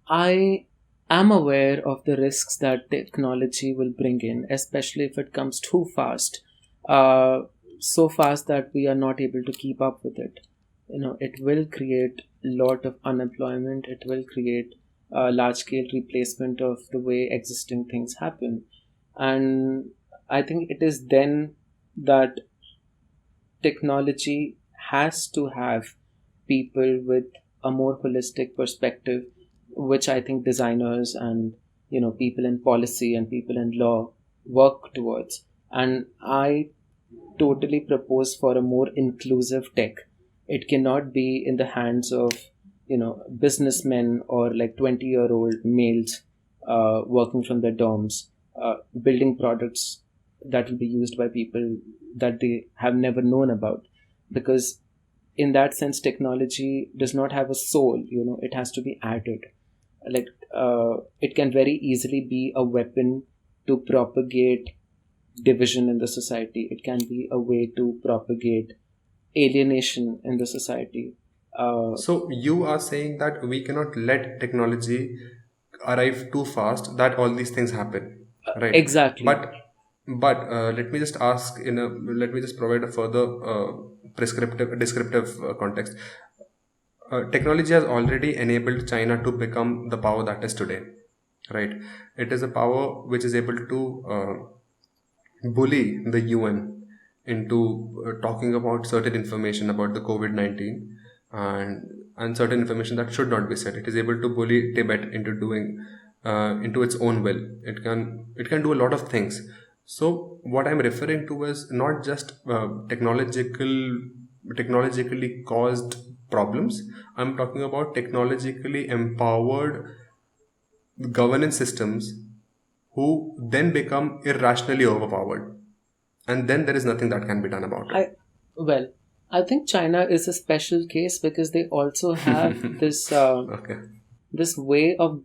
I am aware of the risks that technology will bring in, especially if it comes too fast. So fast that we are not able to keep up with it. It will create a lot of unemployment. It will create a large-scale replacement of the way existing things happen. And I think it is then that technology has to have people with a more holistic perspective, which I think designers and people in policy and people in law work towards. And I totally propose for a more inclusive tech. It cannot be in the hands of, businessmen or like 20-year-old males working from their dorms, building products that will be used by people that they have never known about. Because in that sense, technology does not have a soul. It has to be added. Like it can very easily be a weapon to propagate division in the society. It can be a way to propagate alienation in the society. So you are saying that we cannot let technology arrive too fast that all these things happen, right? Exactly. But let me just ask let me just provide a further descriptive context. Technology has already enabled China to become the power that is today, right? It is a power which is able to bully the UN into talking about certain information about the COVID-19 and certain information that should not be said. It is able to bully Tibet into doing into its own will. It can do a lot of things. So what I'm referring to is not just technologically caused problems. I'm talking about technologically empowered governance systems who then become irrationally overpowered, and then there is nothing that can be done about it. Well, I think China is a special case because they also have Okay. this way of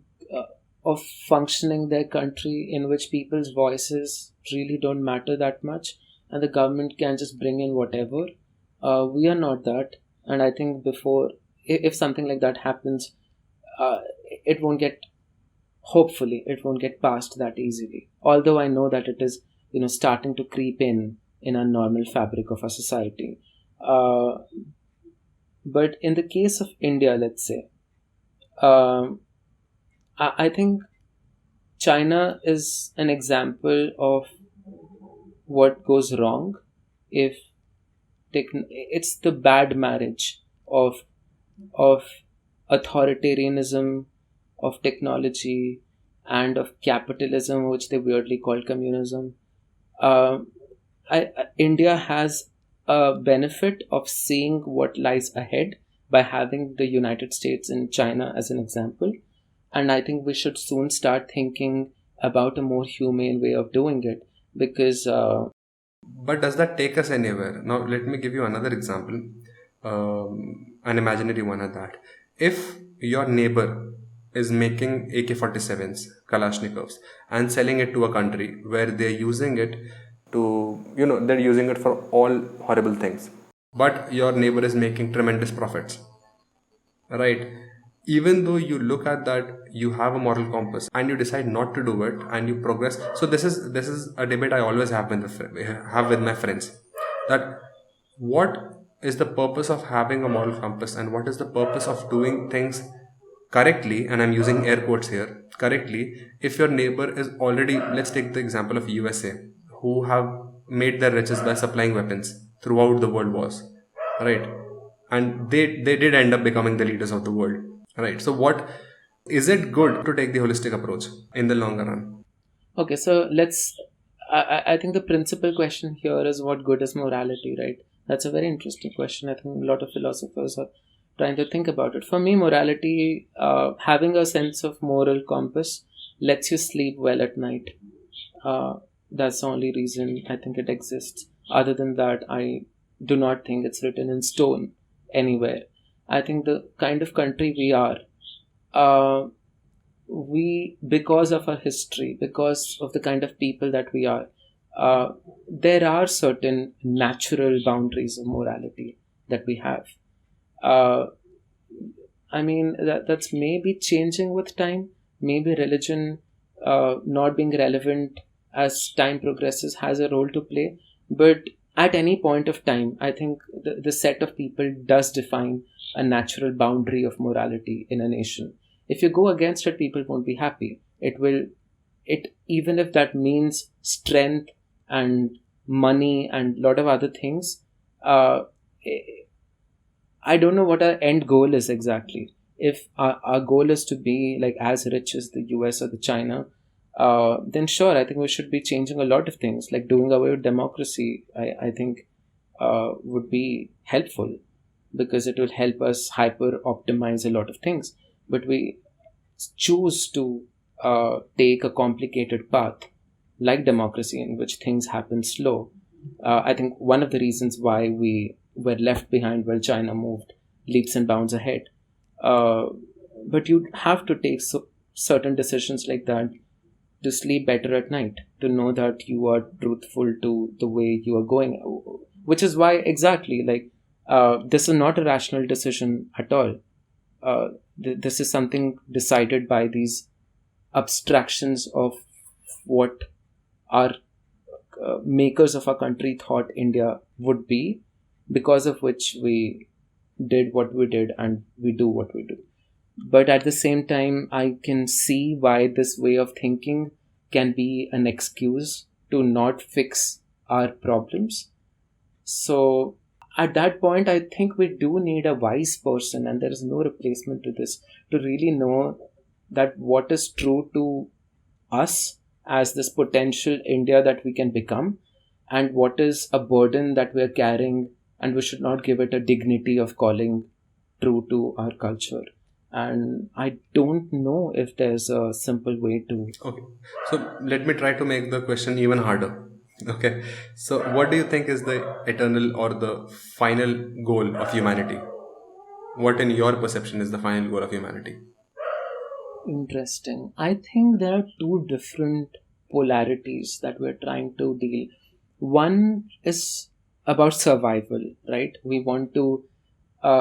functioning their country in which people's voices really don't matter that much, and the government can just bring in whatever. We are not that, and I think if something like that happens, uh, it won't get. Hopefully, it won't get passed that easily. Although I know that it is, starting to creep in a normal fabric of our society. Uh, but in the case of India, let's say, um, I think China is an example of what goes wrong if it's the bad marriage of authoritarianism, of technology, and of capitalism, which they weirdly call communism. Uh, India has a benefit of seeing what lies ahead by having the United States and China as an example. And I think we should soon start thinking about a more humane way of doing it because But does that take us anywhere? Now, let me give you another example, an imaginary one at that. If your neighbor is making AK-47s, Kalashnikovs, and selling it to a country where they're using it they're using it for all horrible things, but your neighbor is making tremendous profits, right? Even though you look at that, you have a moral compass and you decide not to do it and you progress. So this is a debate I always have with my friends, that what is the purpose of having a moral compass and what is the purpose of doing things correctly, and I'm using air quotes here, correctly, if your neighbor is already, let's take the example of USA, who have made their riches by supplying weapons throughout the world wars, right? And they did end up becoming the leaders of the world, right? So what is it good to take the holistic approach in the longer run? okay, so I think the principal question here is what good is morality, right? That's a very interesting question. I think a lot of philosophers are trying to think about it. For me, morality, having a sense of moral compass, lets you sleep well at night. Uh, that's the only reason I think it exists. Other than that, I do not think it's written in stone anywhere. I think the kind of country we are, uh, because of our history, because of the kind of people that we are, there are certain natural boundaries of morality that we have. Uh, I mean, that's maybe changing with time. Maybe religion not being relevant as time progresses has a role to play. But at any point of time, I think the set of people does define a natural boundary of morality in a nation. If you go against it, people won't be happy. Even if that means strength and money and a lot of other things, uh, I don't know what our end goal is exactly. If our goal is to be like as rich as the US or the China, then sure, I think we should be changing a lot of things, like doing away with democracy. I think would be helpful, because it will help us hyper optimize a lot of things. But we choose to take a complicated path like democracy, in which things happen slow. I think one of the reasons why we were left behind while China moved leaps and bounds ahead. Uh, but you have to take certain decisions like that to sleep better at night, to know that you are truthful to the way you are going. Which is why, exactly, like, this is not a rational decision at all. This is something decided by these abstractions of what our makers of our country thought India would be, because of which we did what we did and we do what we do. But at the same time, I can see why this way of thinking can be an excuse to not fix our problems. So at that point, I think we do need a wise person, and there is no replacement to this, to really know that what is true to us as this potential India that we can become, and what is a burden that we are carrying, and we should not give it a dignity of calling true to our culture. And I don't know if there's a simple way to. Okay, so let me try to make the question even harder. Okay, so what do you think is the eternal or the final goal of humanity? What, in your perception, is the final goal of humanity? Interesting. I think there are two different polarities that we're trying to deal. One is about survival, right? We want to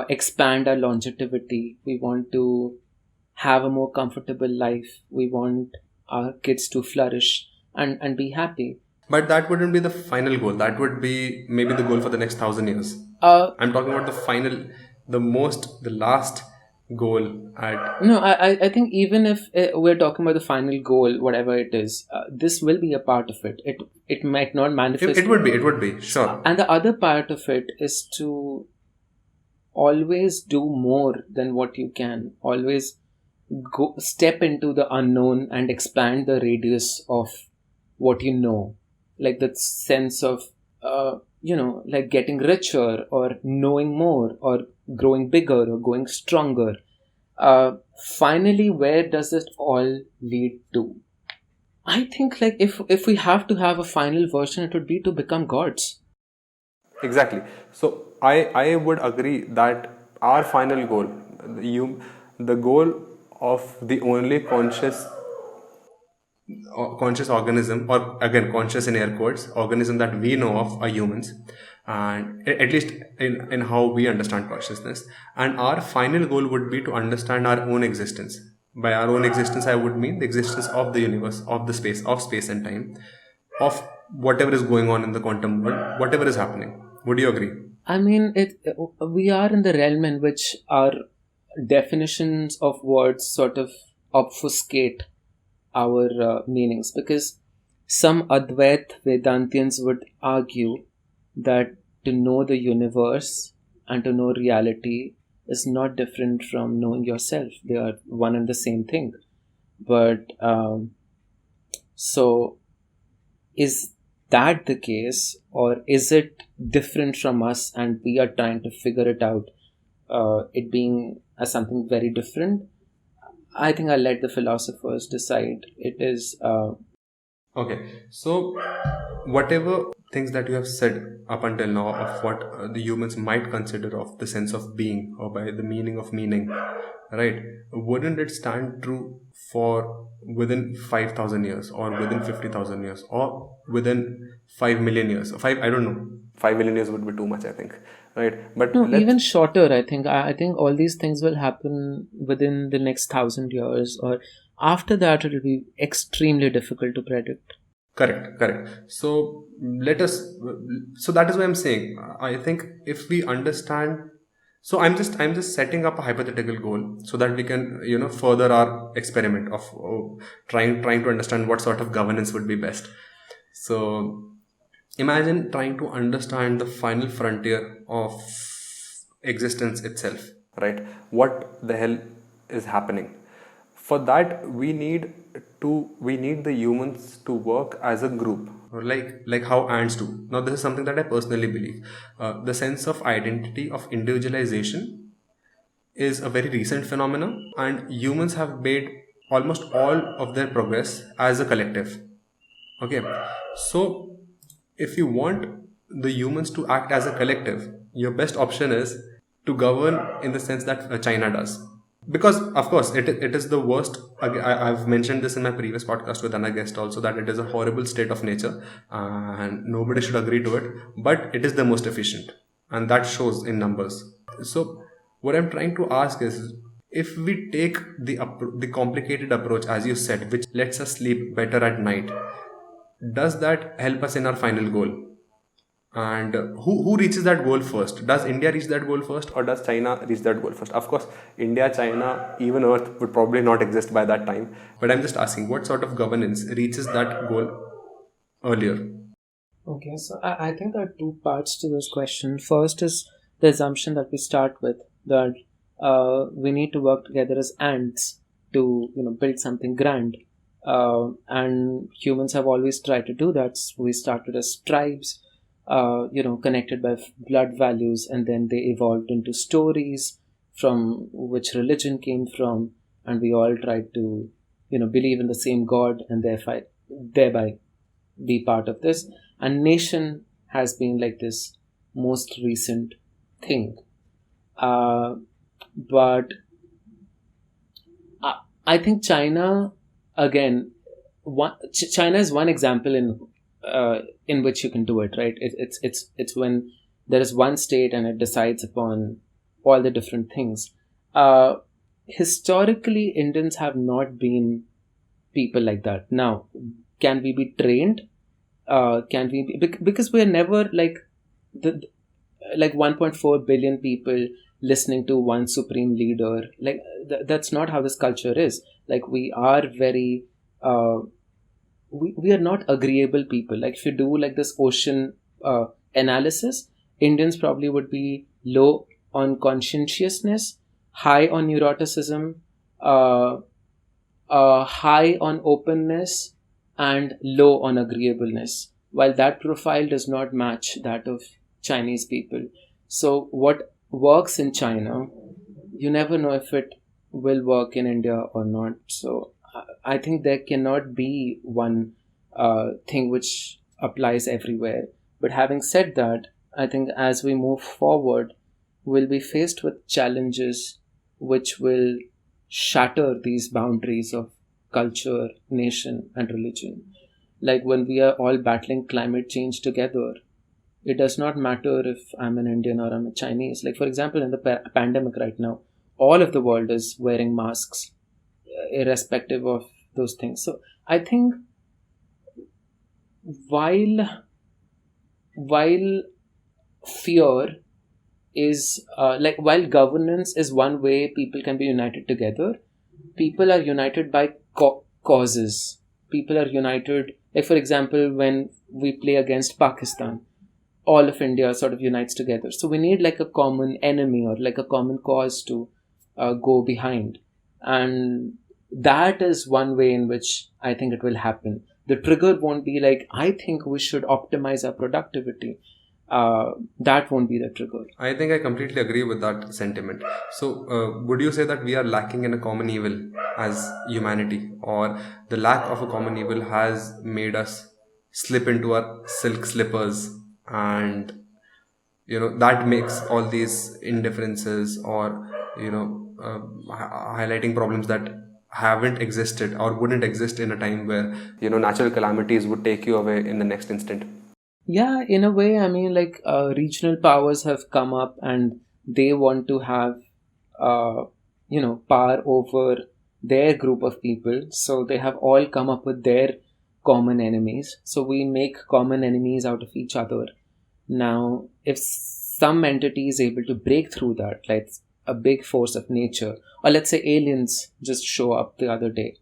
expand our longevity. We want to have a more comfortable life. We want our kids to flourish and be happy. But that wouldn't be the final goal. That would be maybe the goal for the next 1,000 years. I'm talking about the final, the last goal at. No, I think even if we're talking about the final goal, whatever it is, this will be a part of it. It might not manifest. It would be, sure. And the other part of it is to always do more than what you can. Always go step into the unknown and expand the radius of what you know. Like that sense of, like getting richer or knowing more or growing bigger or going stronger. Finally, where does it all lead to? I think, like, if we have to have a final version, it would be to become gods. Exactly. So I would agree that our final goal, the goal of the only conscious organism, or again conscious in air quotes, organism that we know of are humans, and at least in how we understand consciousness. And our final goal would be to understand our own existence. By our own existence, I would mean the existence of the universe, of space and time, of whatever is going on in the quantum world, whatever is happening. Would you agree? I mean, we are in the realm in which our definitions of words sort of obfuscate our meanings, because some Advait Vedantians would argue that to know the universe and to know reality is not different from knowing yourself. They are one and the same thing. But so is that the case, or is it different from us and we are trying to figure it out, it being as something very different? I think I'll let the philosophers decide. It is. Okay, so whatever things that you have said up until now of what the humans might consider of the sense of being, or by the meaning of meaning, right? Wouldn't it stand true for within 5,000 years, or within 50,000 years, or within 5 million years? I don't know. 5 million years would be too much, I think. Right? But no, even shorter, I think. I think all these things will happen within the next 1,000 years, or after that it will be extremely difficult to predict. Correct. So so that is why I'm saying, I think if we understand, so I'm just setting up a hypothetical goal so that we can, further our experiment of trying to understand what sort of governance would be best. So imagine trying to understand the final frontier of existence itself, right? What the hell is happening? For that, we need the humans to work as a group, or like how ants do. Now, this is something that I personally believe. The sense of identity of individualization is a very recent phenomenon, and humans have made almost all of their progress as a collective. Okay, so if you want the humans to act as a collective, your best option is to govern in the sense that China does. Because, of course, it is the worst. I've mentioned this in my previous podcast with another guest also, that it is a horrible state of nature, and nobody should agree to it. But it is the most efficient, and that shows in numbers. So, what I'm trying to ask is, if we take the complicated approach, as you said, which lets us sleep better at night, does that help us in our final goal? And who reaches that goal first? Does India reach that goal first, or does China reach that goal first? Of course, India, China, even Earth would probably not exist by that time. But I'm just asking, what sort of governance reaches that goal earlier? Okay, so I think there are two parts to this question. First is the assumption that we start with, that we need to work together as ants to build something grand, and humans have always tried to do that. So we started as tribes, connected by blood values, and then they evolved into stories from which religion came from, and we all tried to believe in the same god, and thereby be part of this. And nation has been like this most recent thing, but I think China, again, China is one example in which you can do it, right? It's when there is one state and it decides upon all the different things. Historically, Indians have not been people like that. Now, can we be trained? Can we be, because we're never like the 1.4 billion people listening to one supreme leader. Like that's not how this culture is. Like we are very we are not agreeable people. Like if you do like this ocean analysis, Indians probably would be low on conscientiousness, high on neuroticism, uh, high on openness, and low on agreeableness, while that profile does not match that of Chinese people. So what works in China, you never know if it will work in India or not. So I think there cannot be one thing which applies everywhere. But having said that, I think as we move forward, we'll be faced with challenges which will shatter these boundaries of culture, nation, and religion. Like when we are all battling climate change together, it does not matter if I'm an Indian or I'm a Chinese. Like, for example, in the pandemic right now, all of the world is wearing masks, irrespective of those things. So I think while fear is while governance is one way people can be united together, people are united by causes. People are united, like for example, when we play against Pakistan, all of India sort of unites together. So we need like a common enemy or like a common cause to go behind. And that is one way in which I think it will happen. The trigger won't be like, I think we should optimize our productivity. That won't be the trigger. I think I completely agree with that sentiment. So, would you say that we are lacking in a common evil as humanity, or the lack of a common evil has made us slip into our silk slippers, and that makes all these indifferences, or highlighting problems that haven't existed or wouldn't exist in a time where natural calamities would take you away in the next instant? Yeah, in a way, I mean, like regional powers have come up and they want to have, power over their group of people. So they have all come up with their common enemies. So we make common enemies out of each other. Now, if some entity is able to break through that, like a big force of nature, or let's say aliens just show up the other day,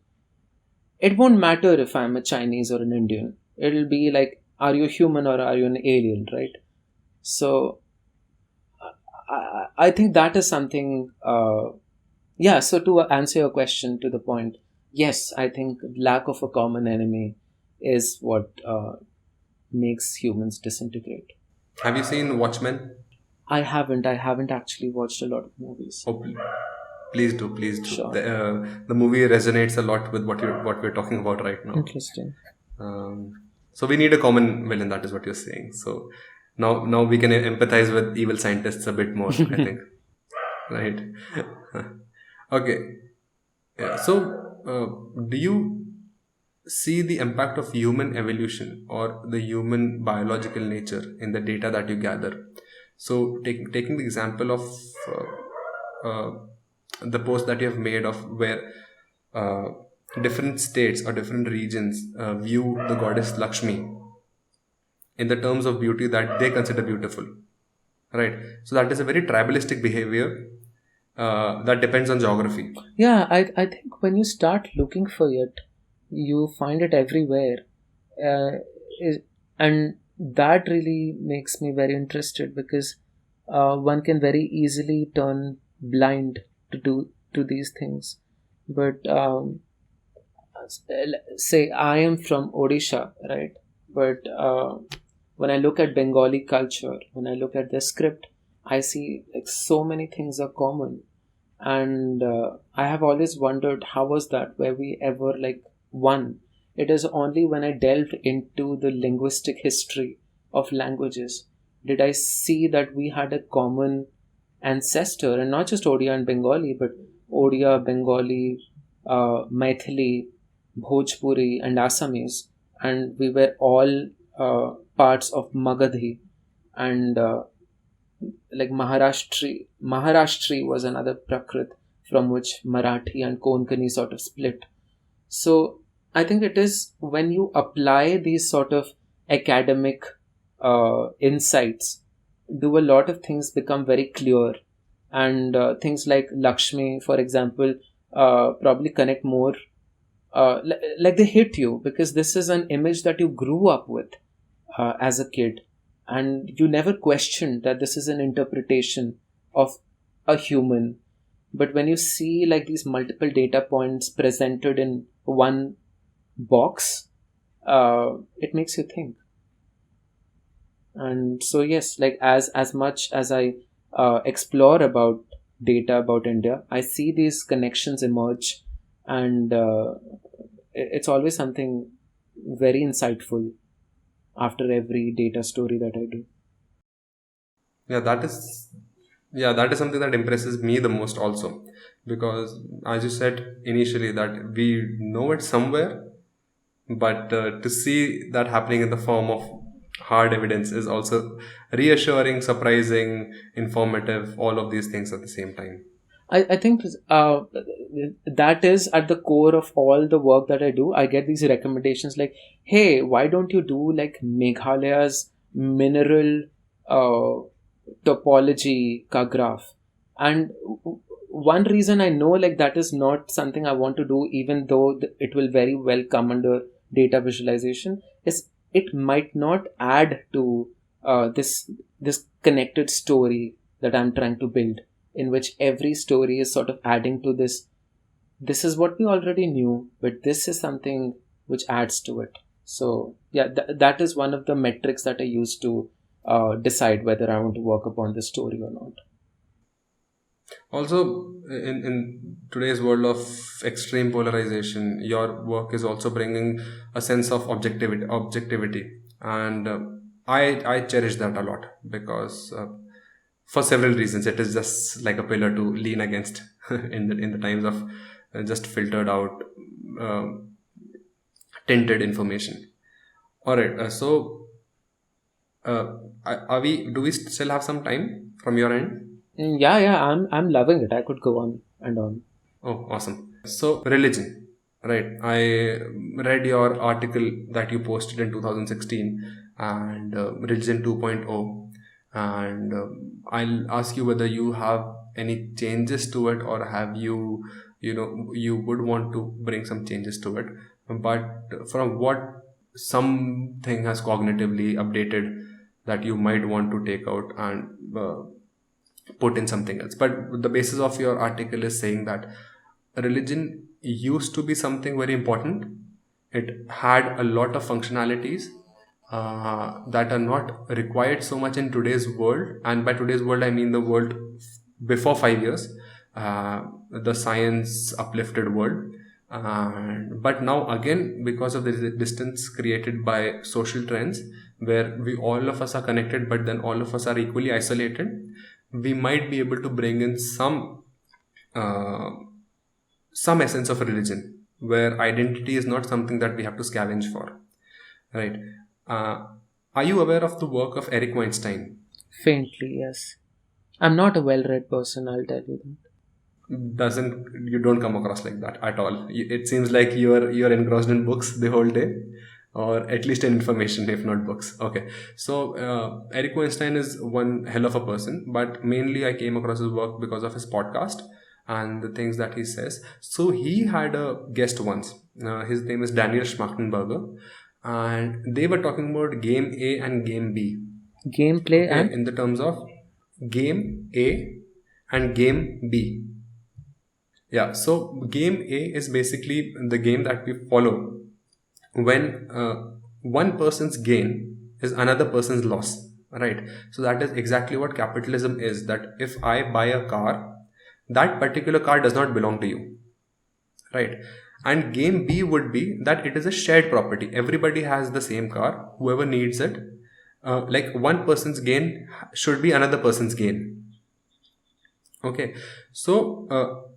it won't matter if I'm a Chinese or an Indian. It'll be like, are you human or are you an alien, right? So I think that is something Yeah, so to answer your question to the point, yes, I think lack of a common enemy is what makes humans disintegrate. Have you seen Watchmen? I haven't actually watched a lot of movies. Oh, please do, please do. Sure. The movie resonates a lot with what we're talking about right now. Interesting. So we need a common villain. That is what you're saying. So now we can empathize with evil scientists a bit more, I think. Right. Okay. Yeah. So do you see the impact of human evolution or the human biological nature in the data that you gather? So taking the example of uh, the post that you have made of where uh, different states or different regions view the goddess Lakshmi in the terms of beauty that they consider beautiful, right? So that is a very tribalistic behavior that depends on geography. Yeah, I think when you start looking for it, you find it everywhere. Uh, and that really makes me very interested because one can very easily turn blind to these things. But say I am from Odisha, right? But when I look at Bengali culture, when I look at their script, I see like so many things are common, and I have always wondered how was that? Were we ever like one? It is only when I delved into the linguistic history of languages did I see that we had a common ancestor, and not just Odia and Bengali, but Odia, Bengali, Maithili, Bhojpuri, and Assamese, and we were all parts of Magadhi, and like Maharashtri was another Prakrit from which Marathi and Konkani sort of split. So I think it is when you apply these sort of academic insights, do a lot of things become very clear, and things like Lakshmi, for example, probably connect more. Like they hit you because this is an image that you grew up with as a kid, and you never questioned that this is an interpretation of a human. But when you see like these multiple data points presented in one box, it makes you think. And so yes, like as much as I explore about data about India, I see these connections emerge, and it's always something very insightful after every data story that I do. Yeah, that is something that impresses me the most also, because as you said initially that we know it somewhere, but to see that happening in the form of hard evidence is also reassuring, surprising, informative, all of these things at the same time. I think that is at the core of all the work that I do. I get these recommendations like, hey, why don't you do like Meghalaya's mineral uh, topology ka graph? And one reason I know like that is not something I want to do, even though it will very well come under data visualization, is it might not add to this connected story that I'm trying to build, in which every story is sort of adding to this is what we already knew, but this is something which adds to it. So yeah, that is one of the metrics that I use to decide whether I want to work upon this story or not. Also, in today's world of extreme polarization, your work is also bringing a sense of objectivity, and I cherish that a lot because for several reasons, it is just like a pillar to lean against in the times of just filtered out, uh, tinted information. All right, so are we? Do we still have some time from your end? Yeah, I'm loving it. I could go on and on. Oh, awesome. So, religion, right? I read your article that you posted in 2016 and Religion 2.0, and I'll ask you whether you have any changes to it or have you would want to bring some changes to it. But from what something has cognitively updated that you might want to take out and put in something else. But the basis of your article is saying that religion used to be something very important. It had a lot of functionalities that are not required so much in today's world. And by today's world, I mean the world before 5 years, the science uplifted world. But now again, because of the distance created by social trends, where we all of us are connected, but then all of us are equally isolated, we might be able to bring in uh, some essence of religion, where identity is not something that we have to scavenge for, right? Uh, are you aware of the work of Eric Weinstein? Faintly, yes. I'm not a well-read person, I'll tell you that. Doesn't You don't come across like that at all. It seems like you're engrossed in books the whole day, or at least in information, if not books. Okay, so Eric Weinstein is one hell of a person, but mainly I came across his work because of his podcast and the things that he says. So he had a guest once. His name is Daniel Schmachtenberger, and they were talking about game A and game B. Gameplay Okay, and in the terms of game A and game B. Yeah, so game A is basically the game that we follow when one person's gain is another person's loss, right? So that is exactly what capitalism is. That if I buy a car, that particular car does not belong to you, right? And game B would be that it is a shared property. Everybody has the same car, whoever needs it. Like one person's gain should be another person's gain. Okay, so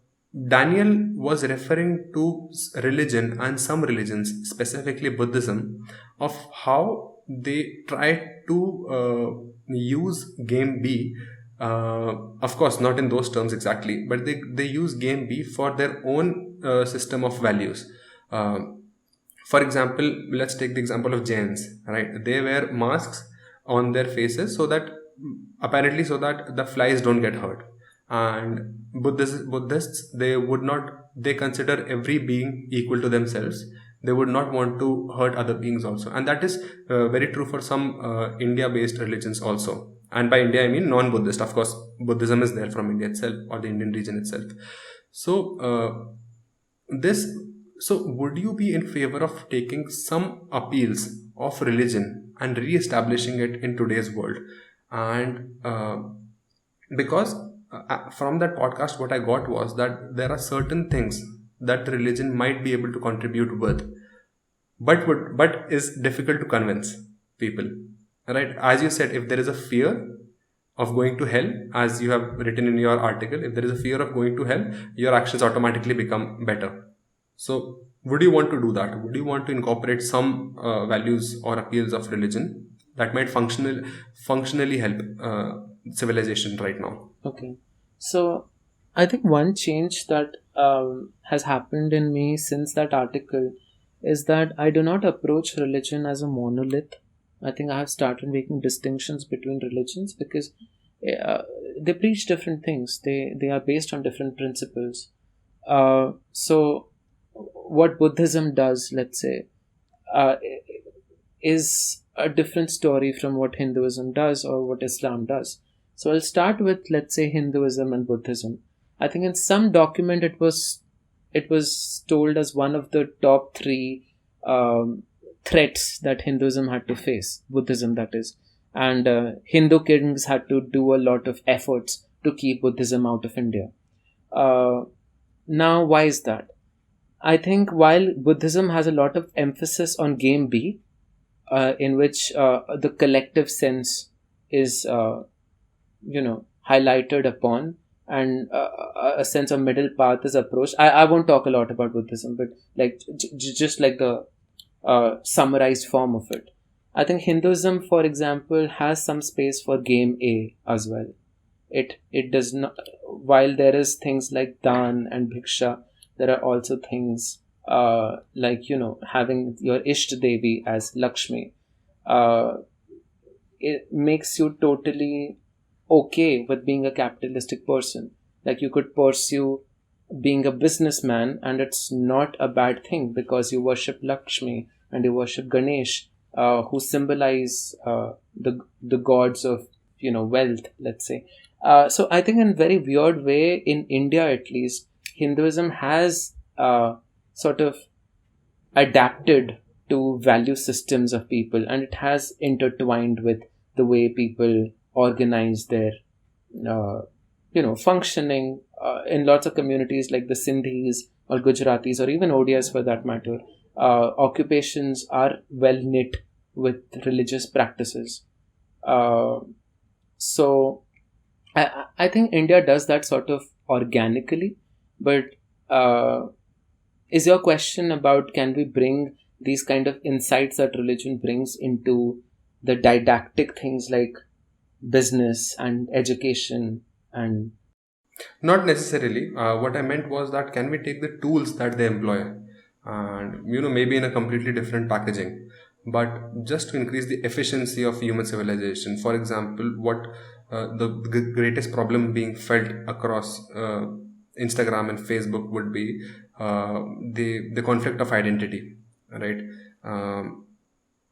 Daniel was referring to religion and some religions, specifically Buddhism, of how they try to use game B. Of course, not in those terms exactly, but they use game B for their own system of values. Uh, for example, let's take the example of Jains, right? They wear masks on their faces so that apparently so that the flies don't get hurt. And Buddhists, they consider every being equal to themselves. They would not want to hurt other beings also, and that is very true for some India-based religions also. And by India, I mean non-Buddhist. Of course, Buddhism is there from India itself or the Indian region itself. So this so would you be in favor of taking some appeals of religion and re-establishing it in today's world? And because from that podcast what I got was that there are certain things that religion might be able to contribute with, but is difficult to convince people, right? As you said, if there is a fear of going to hell, as you have written in your article, if there is a fear of going to hell, your actions automatically become better. So would you want to do that? Would you want to incorporate some values or appeals of religion that might functionally help civilization right now? okay. So I think one change that has happened in me since that article is that I do not approach religion as a monolith. I think I have started making distinctions between religions because they preach different things. They are based on different principles. So what Buddhism does, let's say, uh, is a different story from what Hinduism does or what Islam does. So I'll start with, let's say, Hinduism and Buddhism. I think in some document it was told as one of the top three threats that Hinduism had to face, Buddhism that is, and Hindu kings had to do a lot of efforts to keep Buddhism out of India. Uh, Now, why is that? I think while Buddhism has a lot of emphasis on game B, in which the collective sense is, highlighted upon, and a sense of middle path is approached. I won't talk a lot about Buddhism, but like just like the summarized form of it. I think Hinduism, for example, has some space for game A as well. It does not. While there is things like dan and bhiksha, there are also things like having your Ishta Devi as Lakshmi. Uh, it makes you totally okay with being a capitalistic person. Like you could pursue being a businessman, and it's not a bad thing because you worship Lakshmi and you worship Ganesh, who symbolize the gods of wealth, let's say. So I think in very weird way, in India at least, Hinduism has sort of adapted to value systems of people, and it has intertwined with the way people organize their functioning in lots of communities like the Sindhis or Gujaratis or even Odias for that matter. Occupations are well knit with religious practices. So I think India does that sort of organically, but is your question about can we bring these kind of insights that religion brings into the didactic things like business and education and Not necessarily. What I meant was that can we take the tools that they employ and maybe in a completely different packaging, but just to increase the efficiency of human civilization. For example, what the greatest problem being felt across Instagram and Facebook would be the conflict of identity, right?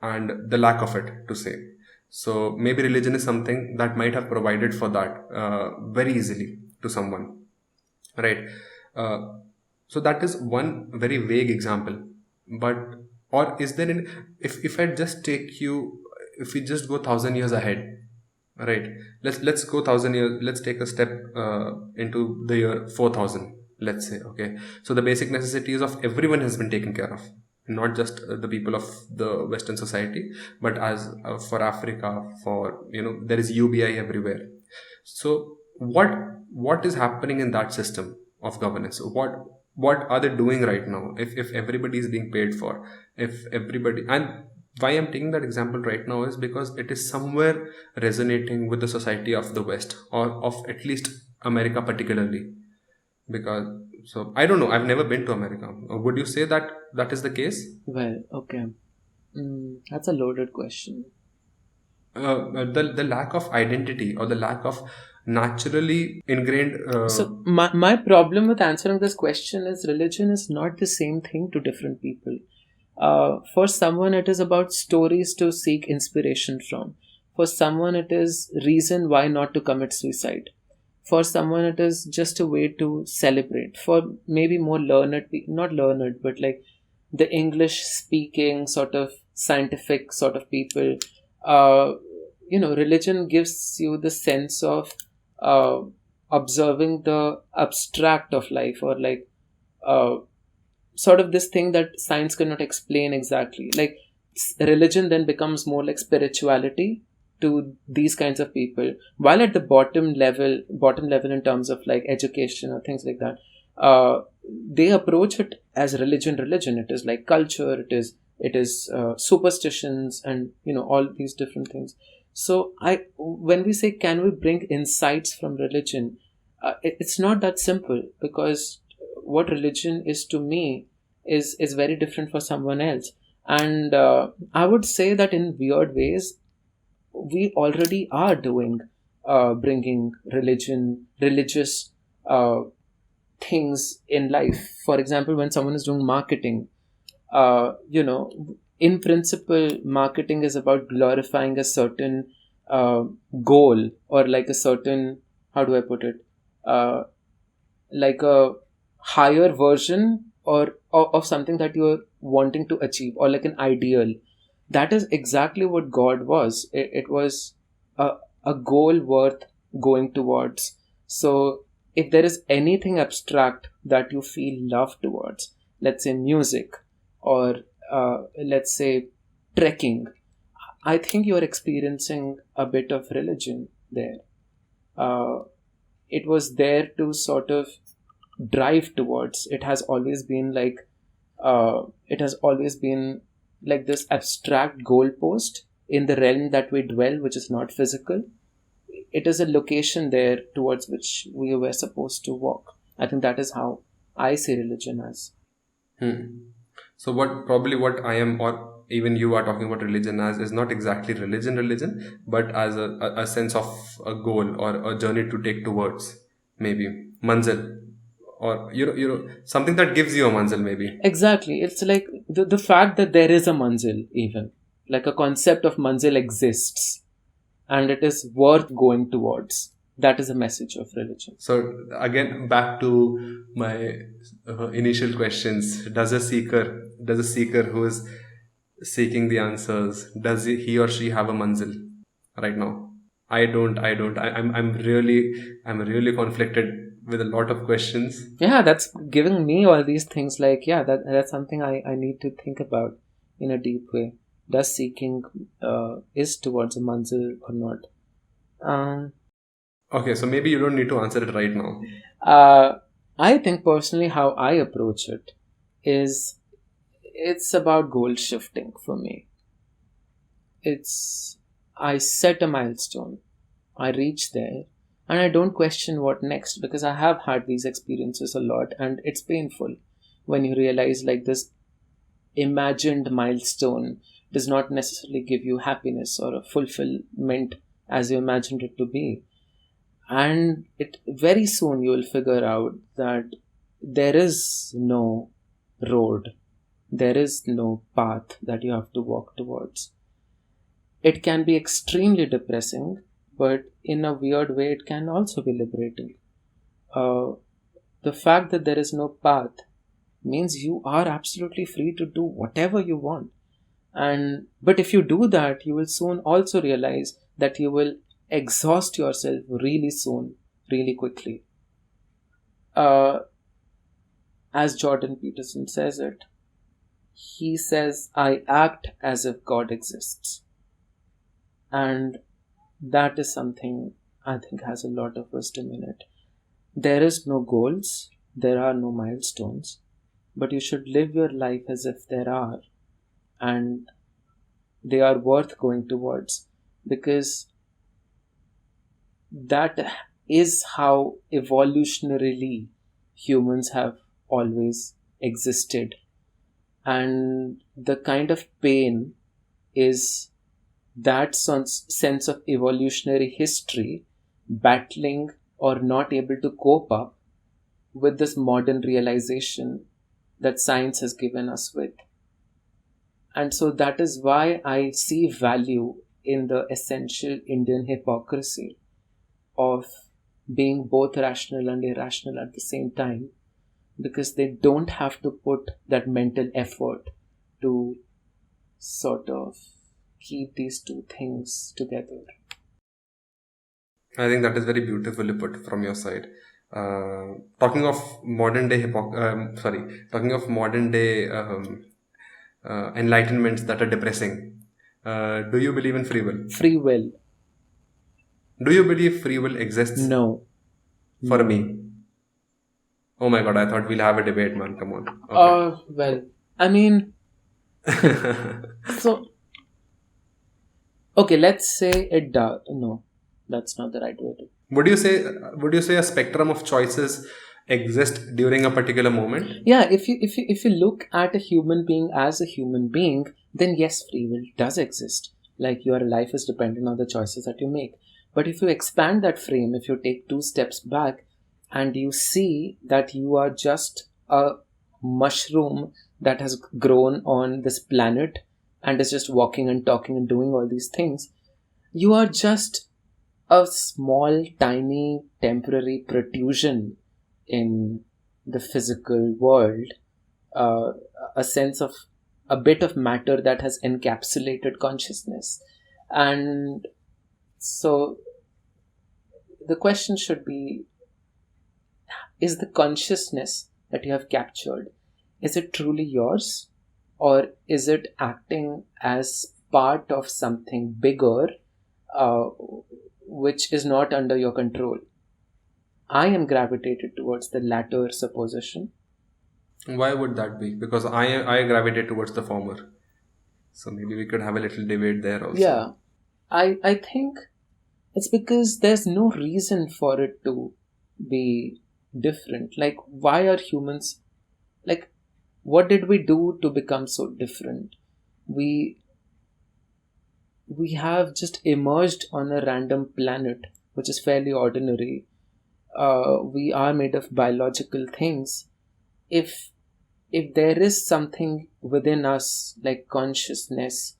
And the lack of it, to say. So maybe religion is something that might have provided for that very easily to someone, right? So that is one very vague example. But or is there in if I just take you, if we just go 1,000 years ahead, right? Let's go 1,000 years. Let's take a step into the year 4,000. Let's say, okay. So the basic necessities of everyone has been taken care of, not just the people of the Western society, but as for Africa, for there is UBI everywhere. So what is happening in that system of governance? What are they doing right now? If everybody is being paid for, if everybody, and why I'm taking that example right now is because it is somewhere resonating with the society of the West, or of at least America particularly. Because so I don't know, I've never been to America. Would you say that that is the case? well, okay. That's a loaded question. The lack of identity, or the lack of naturally ingrained So my problem with answering this question is religion is not the same thing to different people. For someone, it is about stories to seek inspiration from. For someone, it is reason why not to commit suicide. For someone, it is just a way to celebrate. For maybe more learned, not learned, but like the English speaking sort of scientific sort of people, religion gives you the sense of uh, observing the abstract of life, or like uh, sort of this thing that science cannot explain exactly. Like religion then becomes more like spirituality to these kinds of people, while at the bottom level in terms of like education or things like that, they approach it as religion. It is like culture, it is superstitions, and all these different things. So when we say can we bring insights from religion, it's not that simple, because what religion is to me is very different for someone else. And I would say that in weird ways we already are doing bringing religious uh, things in life. For example, when someone is doing marketing, uh, you know in principle marketing is about glorifying a certain uh, goal, or like a certain, how do I put it, uh, like a higher version, or of something that you're wanting to achieve, or like an ideal. That is exactly what God was. It was a goal worth going towards. So if there is anything abstract that you feel love towards, let's say music, or let's say trekking, I think you're experiencing a bit of religion there. uh, it was there to sort of drive towards. It has always been like this abstract goalpost in the realm that we dwell, which is not physical. It is a location there towards which we were supposed to walk. I think that is how I see religion as. Hmm. So what I am, or even you are talking about religion as, is not exactly religion, but as a sense of a goal or a journey to take towards, maybe manzil, or something that gives you a manzil, maybe. Exactly. It's like the fact that there is a manzil, even like a concept of manzil exists. and it is worth going towards. That is the message of religion. So again, back to my initial questions: Does a seeker who is seeking the answers, does he or she have a manzil right now? I don't. I'm really conflicted with a lot of questions. Yeah, that's giving me all these things like, yeah, that's something I need to think about in a deep way. Does seeking is towards a manzil or not? Okay, so maybe you don't need to answer it right now. I think personally how I approach it is it's about goal shifting for me. I set a milestone, I reach there, and I don't question what next, because I have had these experiences a lot, and it's painful when you realize like this imagined milestone does not necessarily give you happiness or a fulfillment as you imagined it to be. And it very soon you will figure out that there is no road, there is no path that you have to walk towards. It can be extremely depressing, but in a weird way it can also be liberating. The fact that there is no path means you are absolutely free to do whatever you want. And but if you do that, you will soon also realize that you will exhaust yourself really soon, really quickly. As Jordan Peterson says it, he says, I act as if God exists. And that is something I think has a lot of wisdom in it. There is no goals, there are no milestones, but you should live your life as if there are, and they are worth going towards, because that is how evolutionarily humans have always existed. And the kind of pain is that sense of evolutionary history battling or not able to cope up with this modern realization that science has given us with. And so that is why I see value in the essential Indian hypocrisy of being both rational and irrational at the same time, because they don't have to put that mental effort to sort of keep these two things together. I think that is very beautifully put from your side. Talking of modern day talking of modern day enlightenments that are depressing. Do you believe in free will? Free will. Do you believe free will exists? No. For me. Oh my god, I thought we'll have a debate, man. Come on. Okay. Well, I mean, so, okay, let's say it does. No, that's not the right way to. Would you say a spectrum of choices exist during a particular moment? Yeah, if you look at a human being as a human being, then yes, free will does exist. Like, your life is dependent on the choices that you make. But if you expand that frame, if you take 2 steps back and you see that you are just a mushroom that has grown on this planet and is just walking and talking and doing all these things, you are just a small, tiny, temporary protrusion in the physical world, a sense of a bit of matter that has encapsulated consciousness. And so the question should be, is the consciousness that you have captured, is it truly yours, or is it acting as part of something bigger, which is not under your control? I am gravitated towards the latter supposition. Why would that be? Because I gravitate towards the former. So maybe we could have a little debate there also. Yeah, I think it's because there's no reason for it to be different. Like, why are humans, like, what did we do to become so different? We have just emerged on a random planet which is fairly ordinary. We are made of biological things. If there is something within us like consciousness,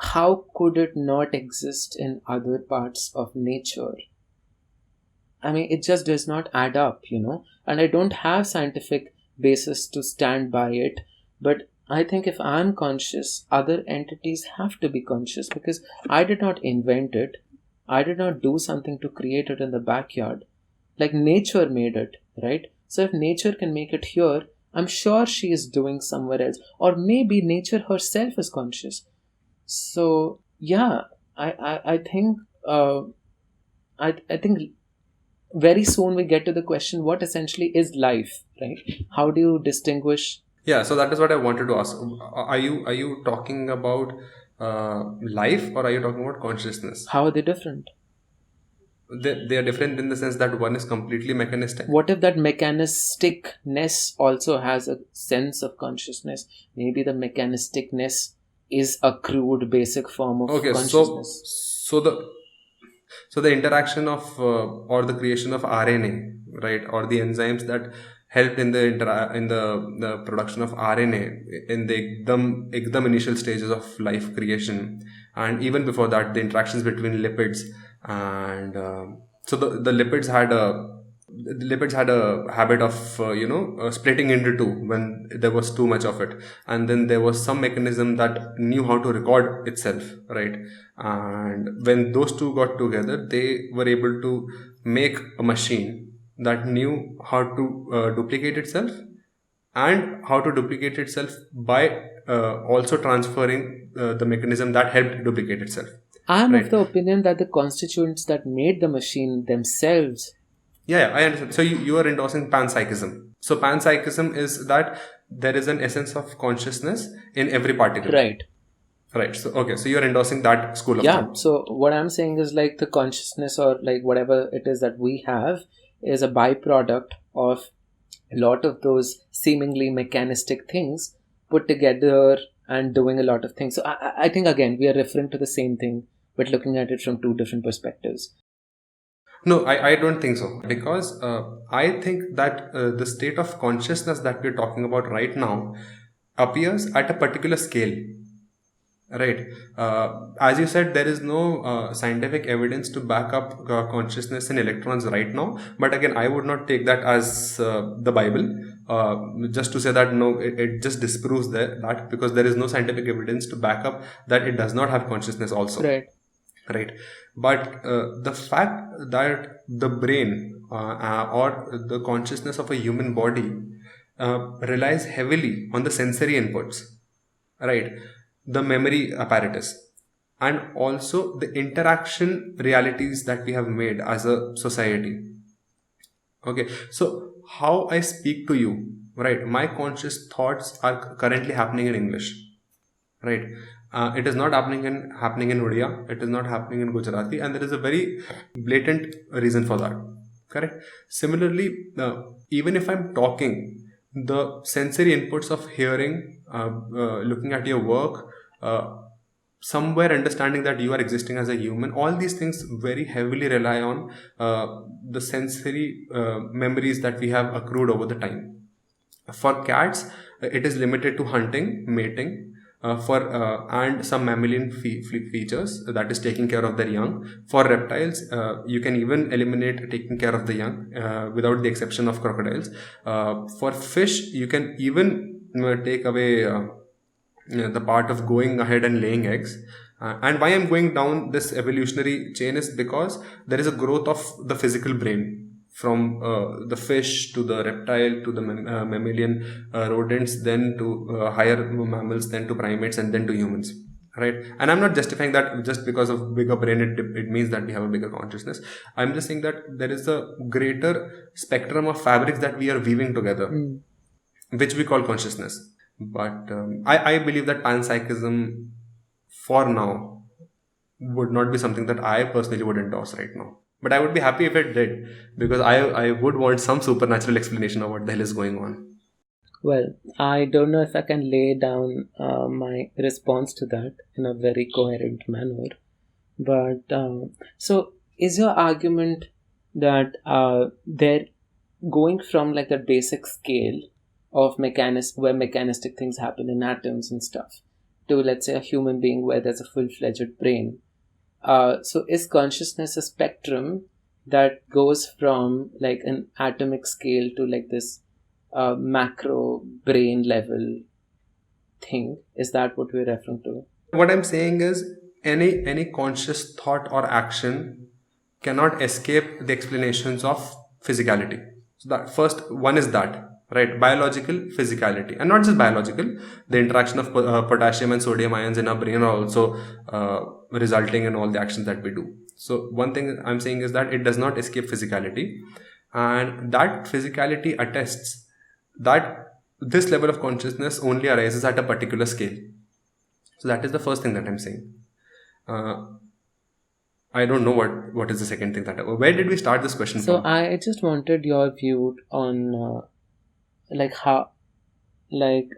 how could it not exist in other parts of nature? I mean, it just does not add up, and I don't have scientific basis to stand by it. But I think if I'm conscious, other entities have to be conscious, because I did not invent it. I did not do something to create it in the backyard. Like nature made it, right? So if nature can make it here, I'm sure she is doing somewhere else. Or maybe nature herself is conscious. So yeah, I think I think very soon we get to the question, what essentially is life, right? How do you distinguish? Yeah, so that is what I wanted to ask. Are you talking about life, or are you talking about consciousness? How are they different? They are different in the sense that one is completely mechanistic. What if that mechanisticness also has a sense of consciousness? Maybe the mechanisticness is a crude basic form of Okay, consciousness. so the interaction of or the creation of RNA, right, or the enzymes that helped in the production of RNA in the ekdam initial stages of life creation, and even before that, the interactions between lipids and so the lipids had a habit of splitting into two when there was too much of it, and then there was some mechanism that knew how to record itself, right? And when those two got together, they were able to make a machine that knew how to duplicate itself, and how to duplicate itself by also transferring the mechanism that helped duplicate itself. I'm Right. of the opinion that the constituents that made the machine themselves. Yeah, I understand. So you are endorsing panpsychism. So panpsychism is that there is an essence of consciousness in every particle. Right. Right. So okay. So you are endorsing that school of Yeah. thought. So what I'm saying is, like, the consciousness, or like whatever it is that we have, is a byproduct of a lot of those seemingly mechanistic things put together and doing a lot of things. So I think, again, we are referring to the same thing, but looking at it from two different perspectives. No, I don't think so, because I think that the state of consciousness that we're talking about right now appears at a particular scale. Right. As you said, there is no scientific evidence to back up consciousness in electrons right now. But again, I would not take that as the Bible. Just to say that no, it just disproves that, because there is no scientific evidence to back up that it does not have consciousness also. Right. Right. But the fact that the brain or the consciousness of a human body relies heavily on the sensory inputs, right, the memory apparatus, and also the interaction realities that we have made as a society. Okay, so how I speak to you, right, my conscious thoughts are currently happening in English, right? It is not happening in Odia, it is not happening in Gujarati, and there is a very blatant reason for that. Correct. Similarly, even if I'm talking, the sensory inputs of hearing, looking at your work, somewhere understanding that you are existing as a human, all these things very heavily rely on the sensory memories that we have accrued over the time. For cats, it is limited to hunting, mating, and some mammalian features, that is taking care of their young. For reptiles, you can even eliminate taking care of the young, without the exception of crocodiles. For fish, you can even take away the part of going ahead and laying eggs. And why I'm going down this evolutionary chain is because there is a growth of the physical brain from the fish to the reptile to the mammalian rodents, then to higher mammals, then to primates, and then to humans. Right. And I'm not justifying that just because of bigger brain, it means that we have a bigger consciousness. I'm just saying that there is a greater spectrum of fabrics that we are weaving together, which we call consciousness. But I believe that panpsychism for now would not be something that I personally would endorse right now. But I would be happy if it did, because I would want some supernatural explanation of what the hell is going on. Well, I don't know if I can lay down my response to that in a very coherent manner. But so, is your argument that they're going from like that basic scale of where mechanistic things happen in atoms and stuff, to, let's say, a human being where there's a full-fledged brain. So is consciousness a spectrum that goes from like an atomic scale to like this macro brain level thing? Is that what we're referring to? What I'm saying is any conscious thought or action cannot escape the explanations of physicality. So that first one is that, right? Biological physicality, and not just biological. The interaction of potassium and sodium ions in our brain are also resulting in all the actions that we do. So one thing I'm saying is that it does not escape physicality, and that physicality attests that this level of consciousness only arises at a particular scale. So that is the first thing that I'm saying. I don't know what is the second thing where did we start this question So from? I just wanted your view on like how, like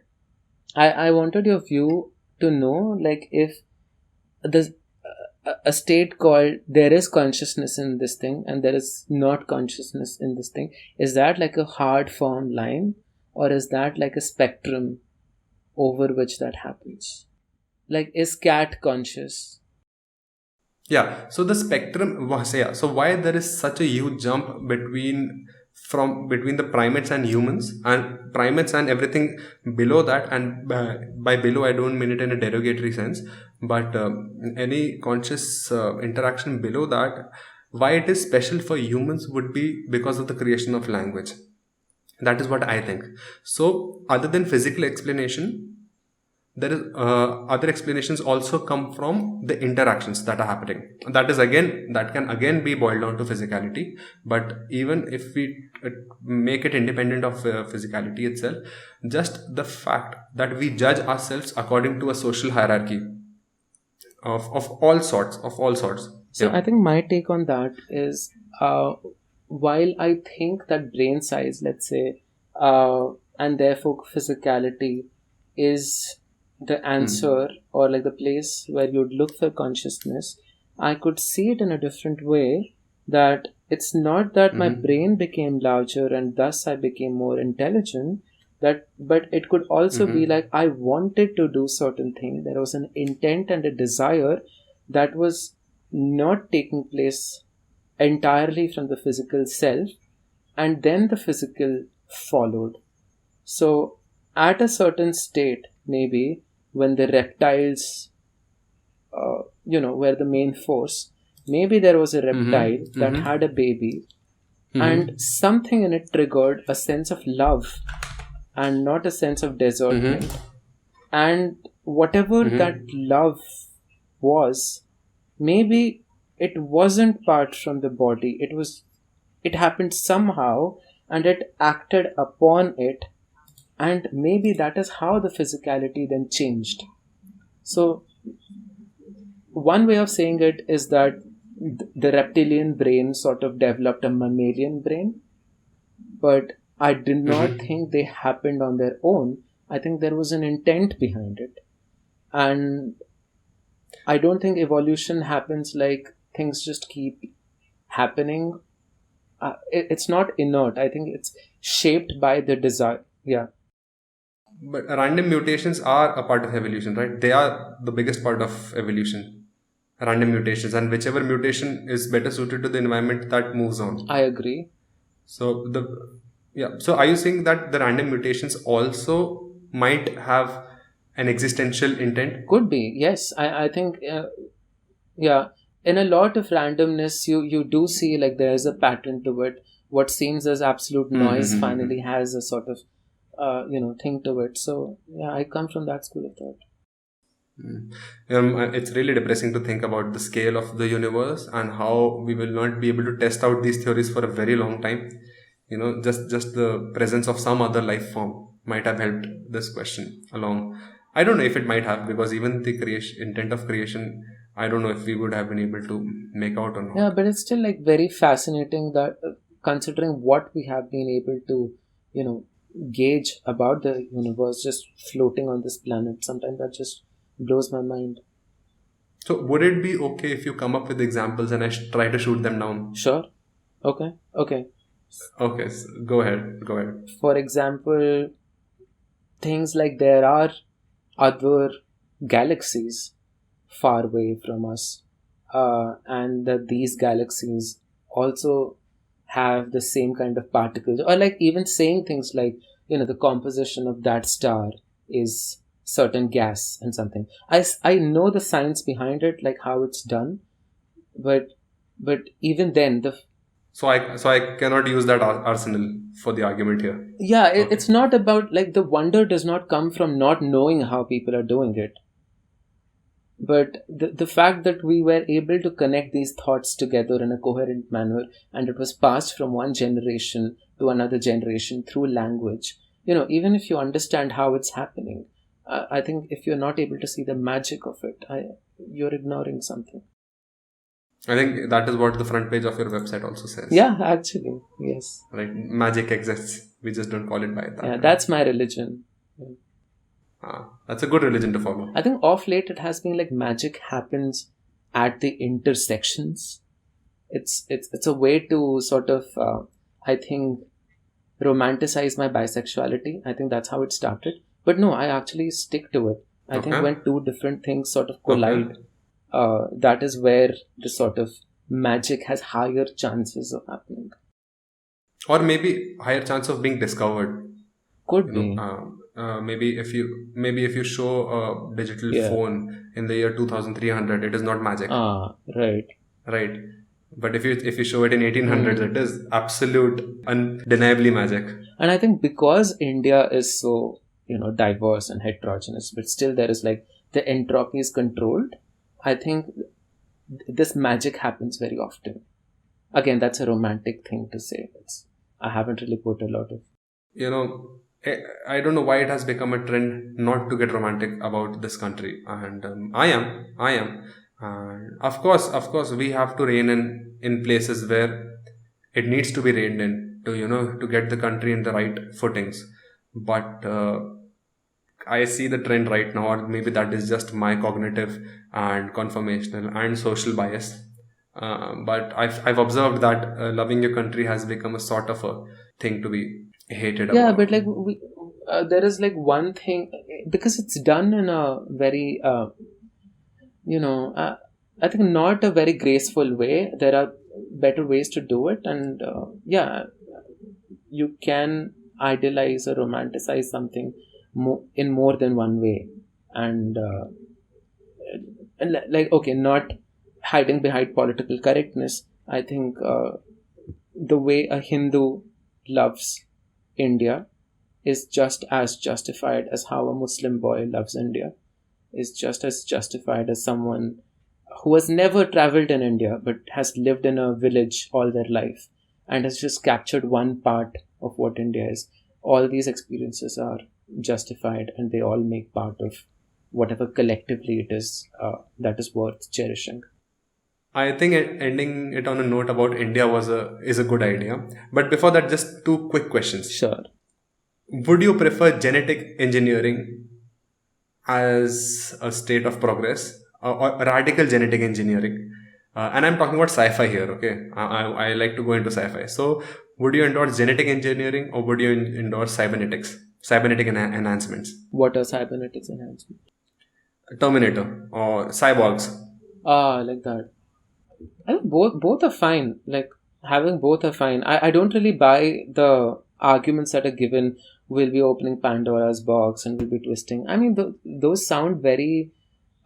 I wanted your view to know, like, if there's a state called there is consciousness in this thing and there is not consciousness in this thing, is that like a hard firm line, or is that like a spectrum over which that happens? Like, is cat conscious? Yeah, so the spectrum was, yeah, so why there is such a huge jump between the primates and humans, and primates and everything below that, and by below I don't mean it in a derogatory sense, but any conscious interaction below that, why it is special for humans would be because of the creation of language. That is what I think. So other than physical explanation, there is other explanations also come from the interactions that are happening. That can again be boiled down to physicality, but even if we make it independent of physicality itself, just the fact that we judge ourselves according to a social hierarchy of all sorts. So I think my take on that is, while I think that brain size, let's say, and therefore physicality is the answer, or like the place where you'd look for consciousness, I could see it in a different way, that it's not that my brain became larger and thus I became more intelligent, but it could also be like I wanted to do certain thing. There was an intent and a desire that was not taking place entirely from the physical self, and then the physical followed. So at a certain state, maybe when the reptiles were the main force, maybe there was a reptile that had a baby, and something in it triggered a sense of love and not a sense of desertment. And whatever that love was, maybe it wasn't part from the body, it happened somehow and it acted upon it, and maybe that is how the physicality then changed. So one way of saying it is that the reptilian brain sort of developed a mammalian brain, but I did not think they happened on their own. I think there was an intent behind it. And I don't think evolution happens like things just keep happening. It's not inert. I think it's shaped by the desire. Yeah. But random mutations are a part of evolution, right? They are the biggest part of evolution. Random mutations, and whichever mutation is better suited to the environment, that moves on. I agree. So so are you saying that the random mutations also might have an existential intent? Could be, yes. I think, yeah. In a lot of randomness, you do see like there's a pattern to it. What seems as absolute noise finally has a sort of thing to it. So yeah, I come from that school of thought. It's really depressing to think about the scale of the universe and how we will not be able to test out these theories for a very long time. Just the presence of some other life form might have helped this question along. I don't know if it might have, because even the intent of creation, I don't know if we would have been able to make out or not. Yeah, but it's still like very fascinating that considering what we have been able to, gauge about the universe just floating on this planet. Sometimes that just blows my mind. So would it be okay if you come up with examples and I try to shoot them down? Sure. Okay. Okay, so go ahead. For example, things like there are other galaxies far away from us, and that these galaxies also have the same kind of particles, or like even saying things like, the composition of that star is certain gas and something. I know the science behind it, like how it's done, but even then So I cannot use that arsenal for the argument here. yeah, Okay. it's not about, like, the wonder does not come from not knowing how people are doing it, but the fact that we were able to connect these thoughts together in a coherent manner, and it was passed from one generation to another generation through language. Even if you understand how it's happening, I think if you're not able to see the magic of it, you're ignoring something. I think that is what the front page of your website also says. Yeah, actually, yes. Right, magic exists. We just don't call it by that. Yeah, that's my religion. That's a good religion to follow. I think off late it has been like magic happens at the intersections. It's a way to sort of, I think, romanticize my bisexuality. I think that's how it started. But no, I actually stick to it. I think when two different things sort of collide, that is where the sort of magic has higher chances of happening. Or maybe higher chance of being discovered. Could be. Maybe if you show a digital phone in the year 2300, it is not magic. Right. Right. But if you show it in 1800s, it is absolute, undeniably magic. And I think because India is so, diverse and heterogeneous, but still there is like the entropy is controlled, I think this magic happens very often. Again, that's a romantic thing to say. I haven't really put a lot of... I don't know why it has become a trend not to get romantic about this country. And I am. Of course, we have to rein in places where it needs to be reined in to get the country in the right footings. But I see the trend right now, or maybe that is just my cognitive and conformational and social bias. But I've observed that loving your country has become a sort of a thing to be hated about. Yeah, but like there is like one thing, because it's done in a very I think not a very graceful way. There are better ways to do it, and you can idealize or romanticize something in more than one way, and like, okay, not hiding behind political correctness. I think the way a Hindu loves India is just as justified as how a Muslim boy loves India, is just as justified as someone who has never traveled in India but has lived in a village all their life and has just captured one part of what India is. All these experiences are justified, and they all make part of whatever collectively it is that is worth cherishing. I think ending it on a note about India is a good idea. But before that, just two quick questions. Sure. Would you prefer genetic engineering as a state of progress, or radical genetic engineering? And I'm talking about sci-fi here, okay? I like to go into sci-fi. So, would you endorse genetic engineering, or would you endorse cybernetic enhancements? What are cybernetics enhancements? Terminator or cyborgs. Like that. I think both are fine. Like, having both are fine. I don't really buy the arguments that are given. We'll be opening Pandora's box and we'll be twisting. I mean, those sound very,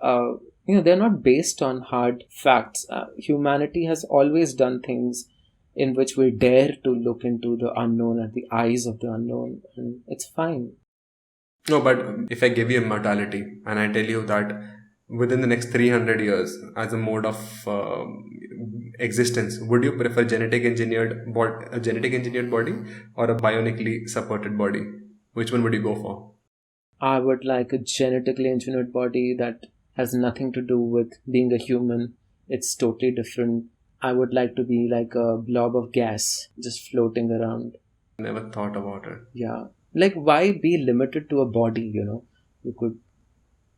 they're not based on hard facts. Humanity has always done things in which we dare to look into the unknown at the eyes of the unknown, and it's fine. No, but if I give you immortality and I tell you that within the next 300 years as a mode of existence, would you prefer a genetic engineered body or a bionically supported body? Which one would you go for? I would like a genetically engineered body that has nothing to do with being a human. It's totally different. I would like to be like a blob of gas just floating around. Never thought about it. Yeah. Like, why be limited to a body, You could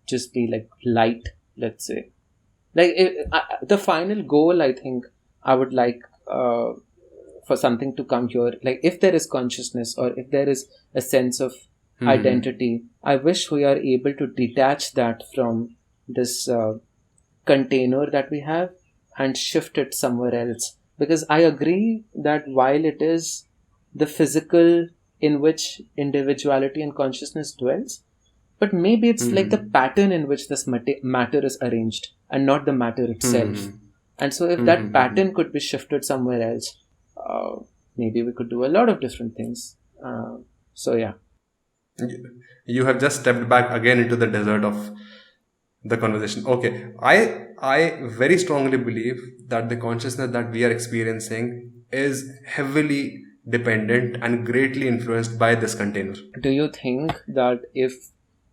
just be like light, let's say. Like, the final goal, I think, I would like for something to come here. Like, if there is consciousness, or if there is a sense of identity. I wish we are able to detach that from this container that we have and shift it somewhere else. Because I agree that while it is the physical in which individuality and consciousness dwells, but maybe it's like the pattern in which this matter is arranged and not the matter itself. And so if that pattern could be shifted somewhere else, maybe we could do a lot of different things. So yeah. You have just stepped back again into the desert of the conversation. Okay, I very strongly believe that the consciousness that we are experiencing is heavily dependent and greatly influenced by this container. Do you think that if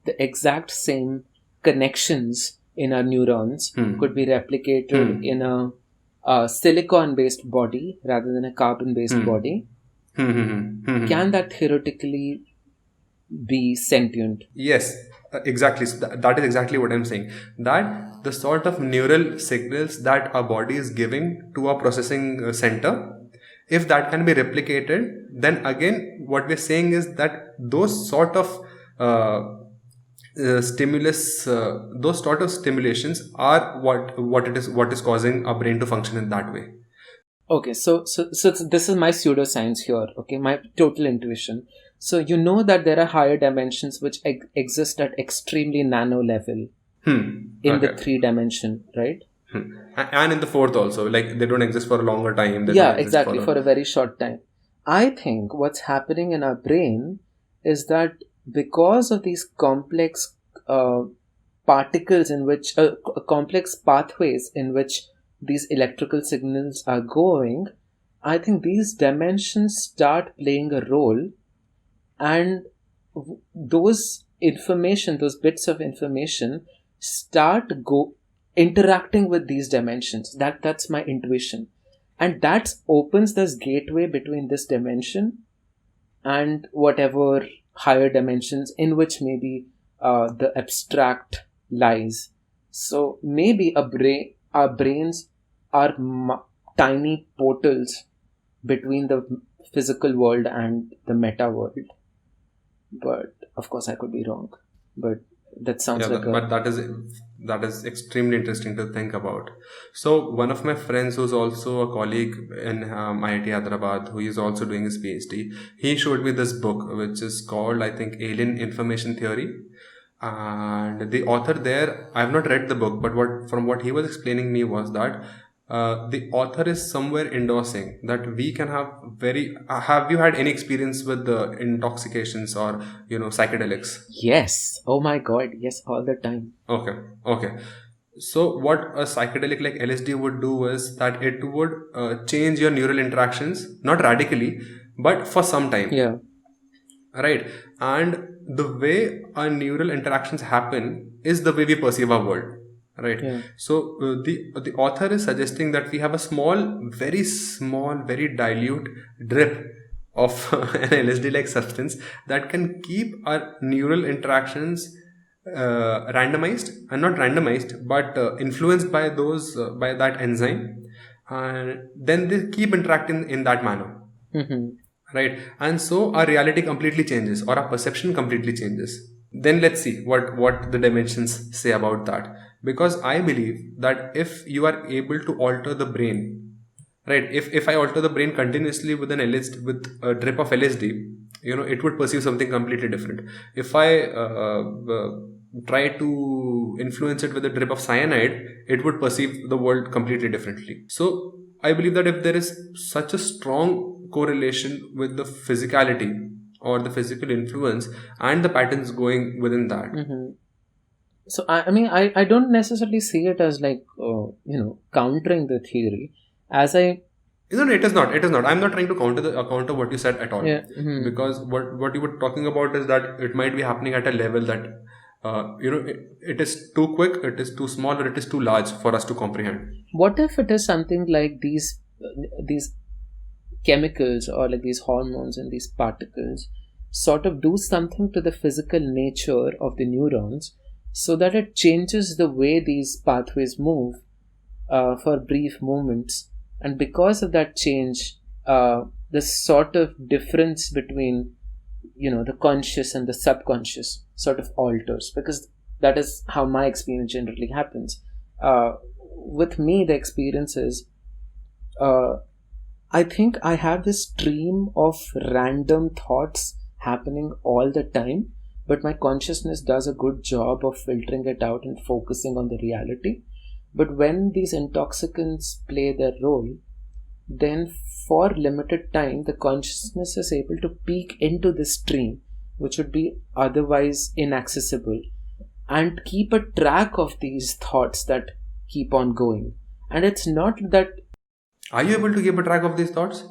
the exact same connections in our neurons could be replicated in a silicon-based body rather than a carbon-based body, can that theoretically be sentient? Yes, exactly. So that is exactly what I'm saying. That the sort of neural signals that our body is giving to our processing center, if that can be replicated, then again, what we're saying is that those sort of those sort of stimulations are what is causing our brain to function in that way. Okay, so this is my pseudoscience here. Okay, my total intuition. So you know that there are higher dimensions which exist at extremely nano level in the 3D, right? And in the fourth also, like they don't exist for a longer time. Yeah, exactly, for a very short time. I think what's happening in our brain is that because of these complex particles in which complex pathways in which these electrical signals are going, I think these dimensions start playing a role, and those bits of information start interacting with these dimensions. That's my intuition, and that opens this gateway between this dimension and whatever higher dimensions in which maybe the abstract lies. So maybe our brains are tiny portals between the physical world and the meta world. But of course, I could be wrong. But that sounds but that is extremely interesting to think about. So one of my friends who's also a colleague in IIT Hyderabad, who is also doing his PhD, he showed me this book which is called, I think, Alien Information Theory. And the author there, I have not read the book, but from what he was explaining me was that the author is somewhere endorsing that we can have you had any experience with the intoxications or psychedelics? Yes. Oh my god, yes, all the time. Okay. So what a psychedelic like LSD would do is that it would change your neural interactions, not radically, but for some time. Yeah. Right. And the way our neural interactions happen is the way we perceive our world. Right. Yeah. So the author is suggesting that we have a very small, very dilute drip of an LSD-like substance that can keep our neural interactions randomized, and not randomized, but influenced by by that enzyme, and then they keep interacting in that manner. Right. And so our reality completely changes, or our perception completely changes. Then let's see what the dimensions say about that. Because I believe that if you are able to alter the brain, right? If I alter the brain continuously with with a drip of LSD, it would perceive something completely different. If I try to influence it with a drip of cyanide, it would perceive the world completely differently. So I believe that if there is such a strong correlation with the physicality or the physical influence and the patterns going within that. So I don't necessarily see it as like countering the theory, as I. No, it is not. It is not. I'm not trying to counter what you said at all. Yeah. Because what you were talking about is that it might be happening at a level that it is too quick, it is too small, or it is too large for us to comprehend. What if it is something like these chemicals or like these hormones and these particles sort of do something to the physical nature of the neurons, so that it changes the way these pathways move for brief moments, and because of that change, the sort of difference between the conscious and the subconscious sort of alters, because that is how my experience generally happens. With me, the experience is, uh, I think I have this stream of random thoughts happening all the time, but my consciousness does a good job of filtering it out and focusing on the reality. But when these intoxicants play their role, then for limited time, the consciousness is able to peek into this stream, which would be otherwise inaccessible, and keep a track of these thoughts that keep on going. And it's not that. Are you able to keep a track of these thoughts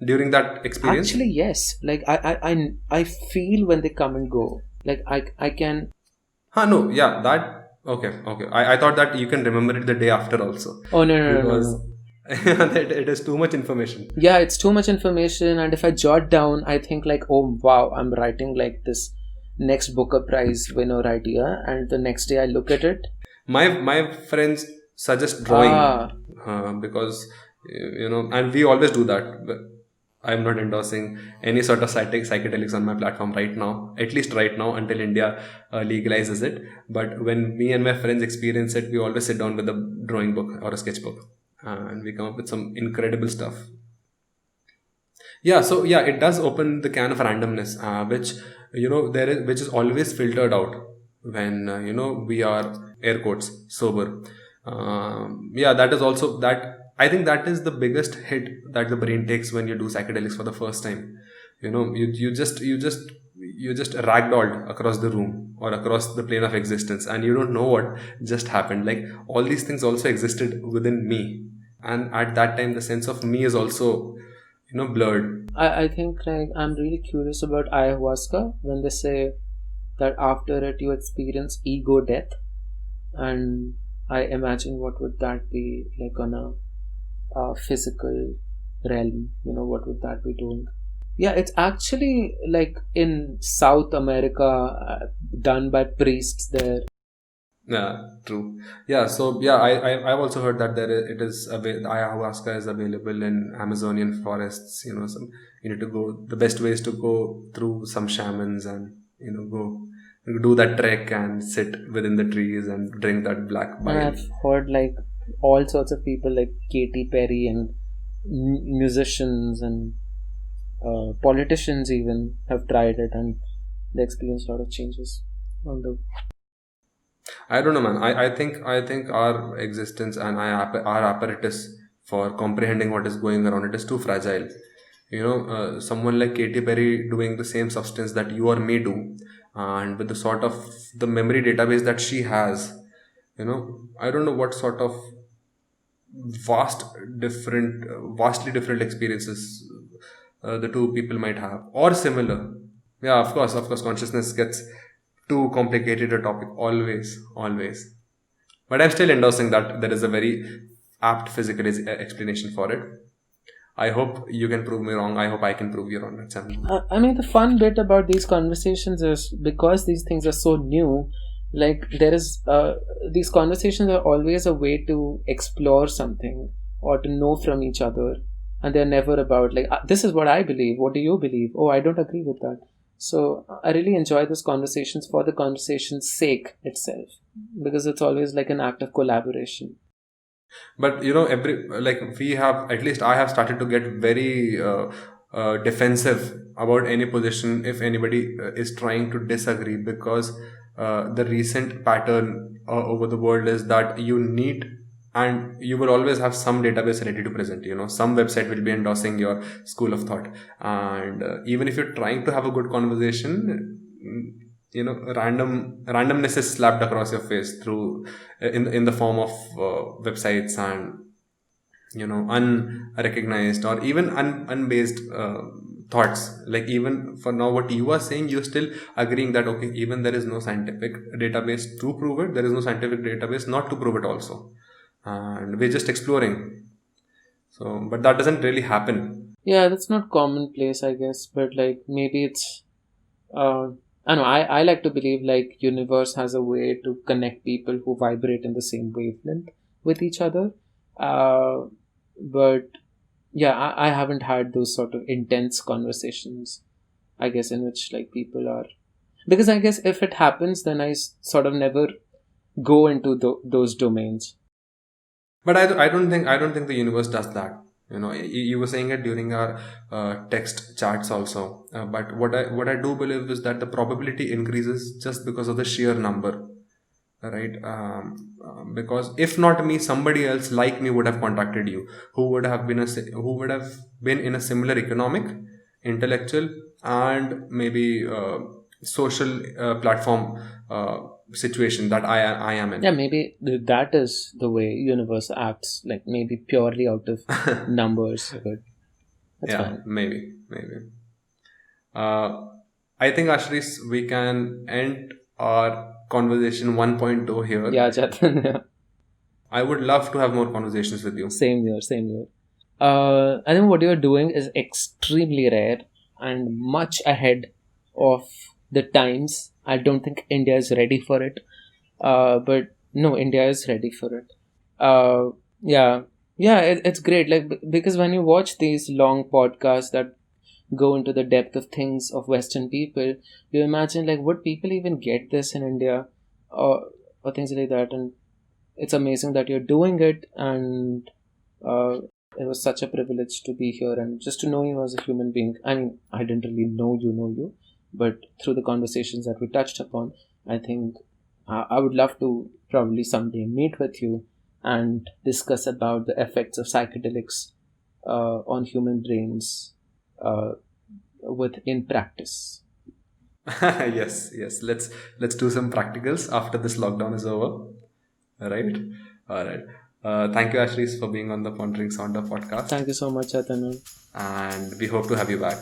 during that experience? Actually, yes. Like I feel when they come and go. Like I can. No, yeah, that okay. I thought that you can remember it the day after also. Oh, no. Because it is too much information. Yeah, it's too much information, and if I jot down, I think like, oh wow, I'm writing like this next Booker Prize winner idea, and the next day I look at it. My friends suggest drawing because and we always do that. But I'm not endorsing any sort of psychedelics on my platform right now, at least right now, until India legalizes it. But when me and my friends experience it, we always sit down with a drawing book or a sketchbook, and we come up with some incredible stuff. Yeah, so yeah, it does open the can of randomness, which which is always filtered out when we are, air quotes, sober. Yeah, that is also that. I think that is the biggest hit that the brain takes when you do psychedelics for the first time. You just ragdolled across the room or across the plane of existence, and you don't know what just happened. Like, all these things also existed within me, and at that time the sense of me is also blurred. I think like I'm really curious about ayahuasca when they say that after it you experience ego death, and I imagine what would that be like on a physical realm. What would that be doing? Yeah, it's actually like in South America, done by priests there. Yeah, true. Yeah, so yeah, I've also heard that ayahuasca is available in Amazonian forests. Some you need to go. The best way is to go through some shamans and go do that trek and sit within the trees and drink that black And bile. I've heard like all sorts of people like Katy Perry and musicians and politicians even have tried it, and they experienced a lot of changes on the. I don't know, man. I think our existence and our apparatus for comprehending what is going around it is too fragile. Someone like Katy Perry doing the same substance that you or me do, and with the sort of the memory database that she has, I don't know what sort of vastly different experiences the two people might have, or similar. Yeah, of course, consciousness gets too complicated a topic, always. But I'm still endorsing that there is a very apt physical explanation for it. I hope you can prove me wrong. I hope I can prove you wrong. I mean, the fun bit about these conversations is because these things are so new, like there is these conversations are always a way to explore something or to know from each other, and they're never about like this is what I believe, what do you believe, oh I don't agree with that. So I really enjoy those conversations for the conversation's sake itself, because it's always like an act of collaboration. But we have, at least I have started to get very defensive about any position if anybody is trying to disagree, because the recent pattern over the world is that you need, and you will always have some database ready to present. Some website will be endorsing your school of thought, and even if you're trying to have a good conversation, randomness is slapped across your face through in the form of websites and unrecognized or even unbased thoughts. Like, even for now, what you are saying, you're still agreeing that okay, even there is no scientific database to prove it, there is no scientific database not to prove it also, and we're just exploring. So, but that doesn't really happen. Yeah, that's not commonplace, I guess, but like maybe it's I know I like to believe like universe has a way to connect people who vibrate in the same wavelength with each other. Uh, but yeah, I haven't had those sort of intense conversations. I guess, in which like people are, because I guess if it happens, then I sort of never go into those domains. But I don't think the universe does that. You were saying it during our text chats also. But what I do believe is that the probability increases just because of the sheer number, right? Because if not me, somebody else like me would have contacted you, who would have been who would have been in a similar economic, intellectual, and maybe social platform situation that I am Yeah, in. maybe that is the way universe acts, like maybe purely out of numbers, but that's Yeah, fine. maybe. Uh, I think, Ashris, we can end our conversation 1.0 here. Yeah, Chaitanya. I would love to have more conversations with you. Same here, same here. I think what you're doing is extremely rare and much ahead of the times. I don't think India is ready for it. But no, India is ready for it. Uh, yeah, yeah, it's great. Like because when you watch these long podcasts that go into the depth of things of Western people, you imagine like would people even get this in India, or things like that. And it's amazing that you're doing it, and uh, it was such a privilege to be here and just to know you as a human being. I mean, I didn't really know you, but through the conversations that we touched upon, I think I would love to probably someday meet with you and discuss about the effects of psychedelics on human brains uh, in practice. Yes. Let's do some practicals after this lockdown is over. All right. All right. Thank you, Ashris, for being on the Pondering Sounder podcast, Thank you so much, Chaitanya. and we hope to have you back.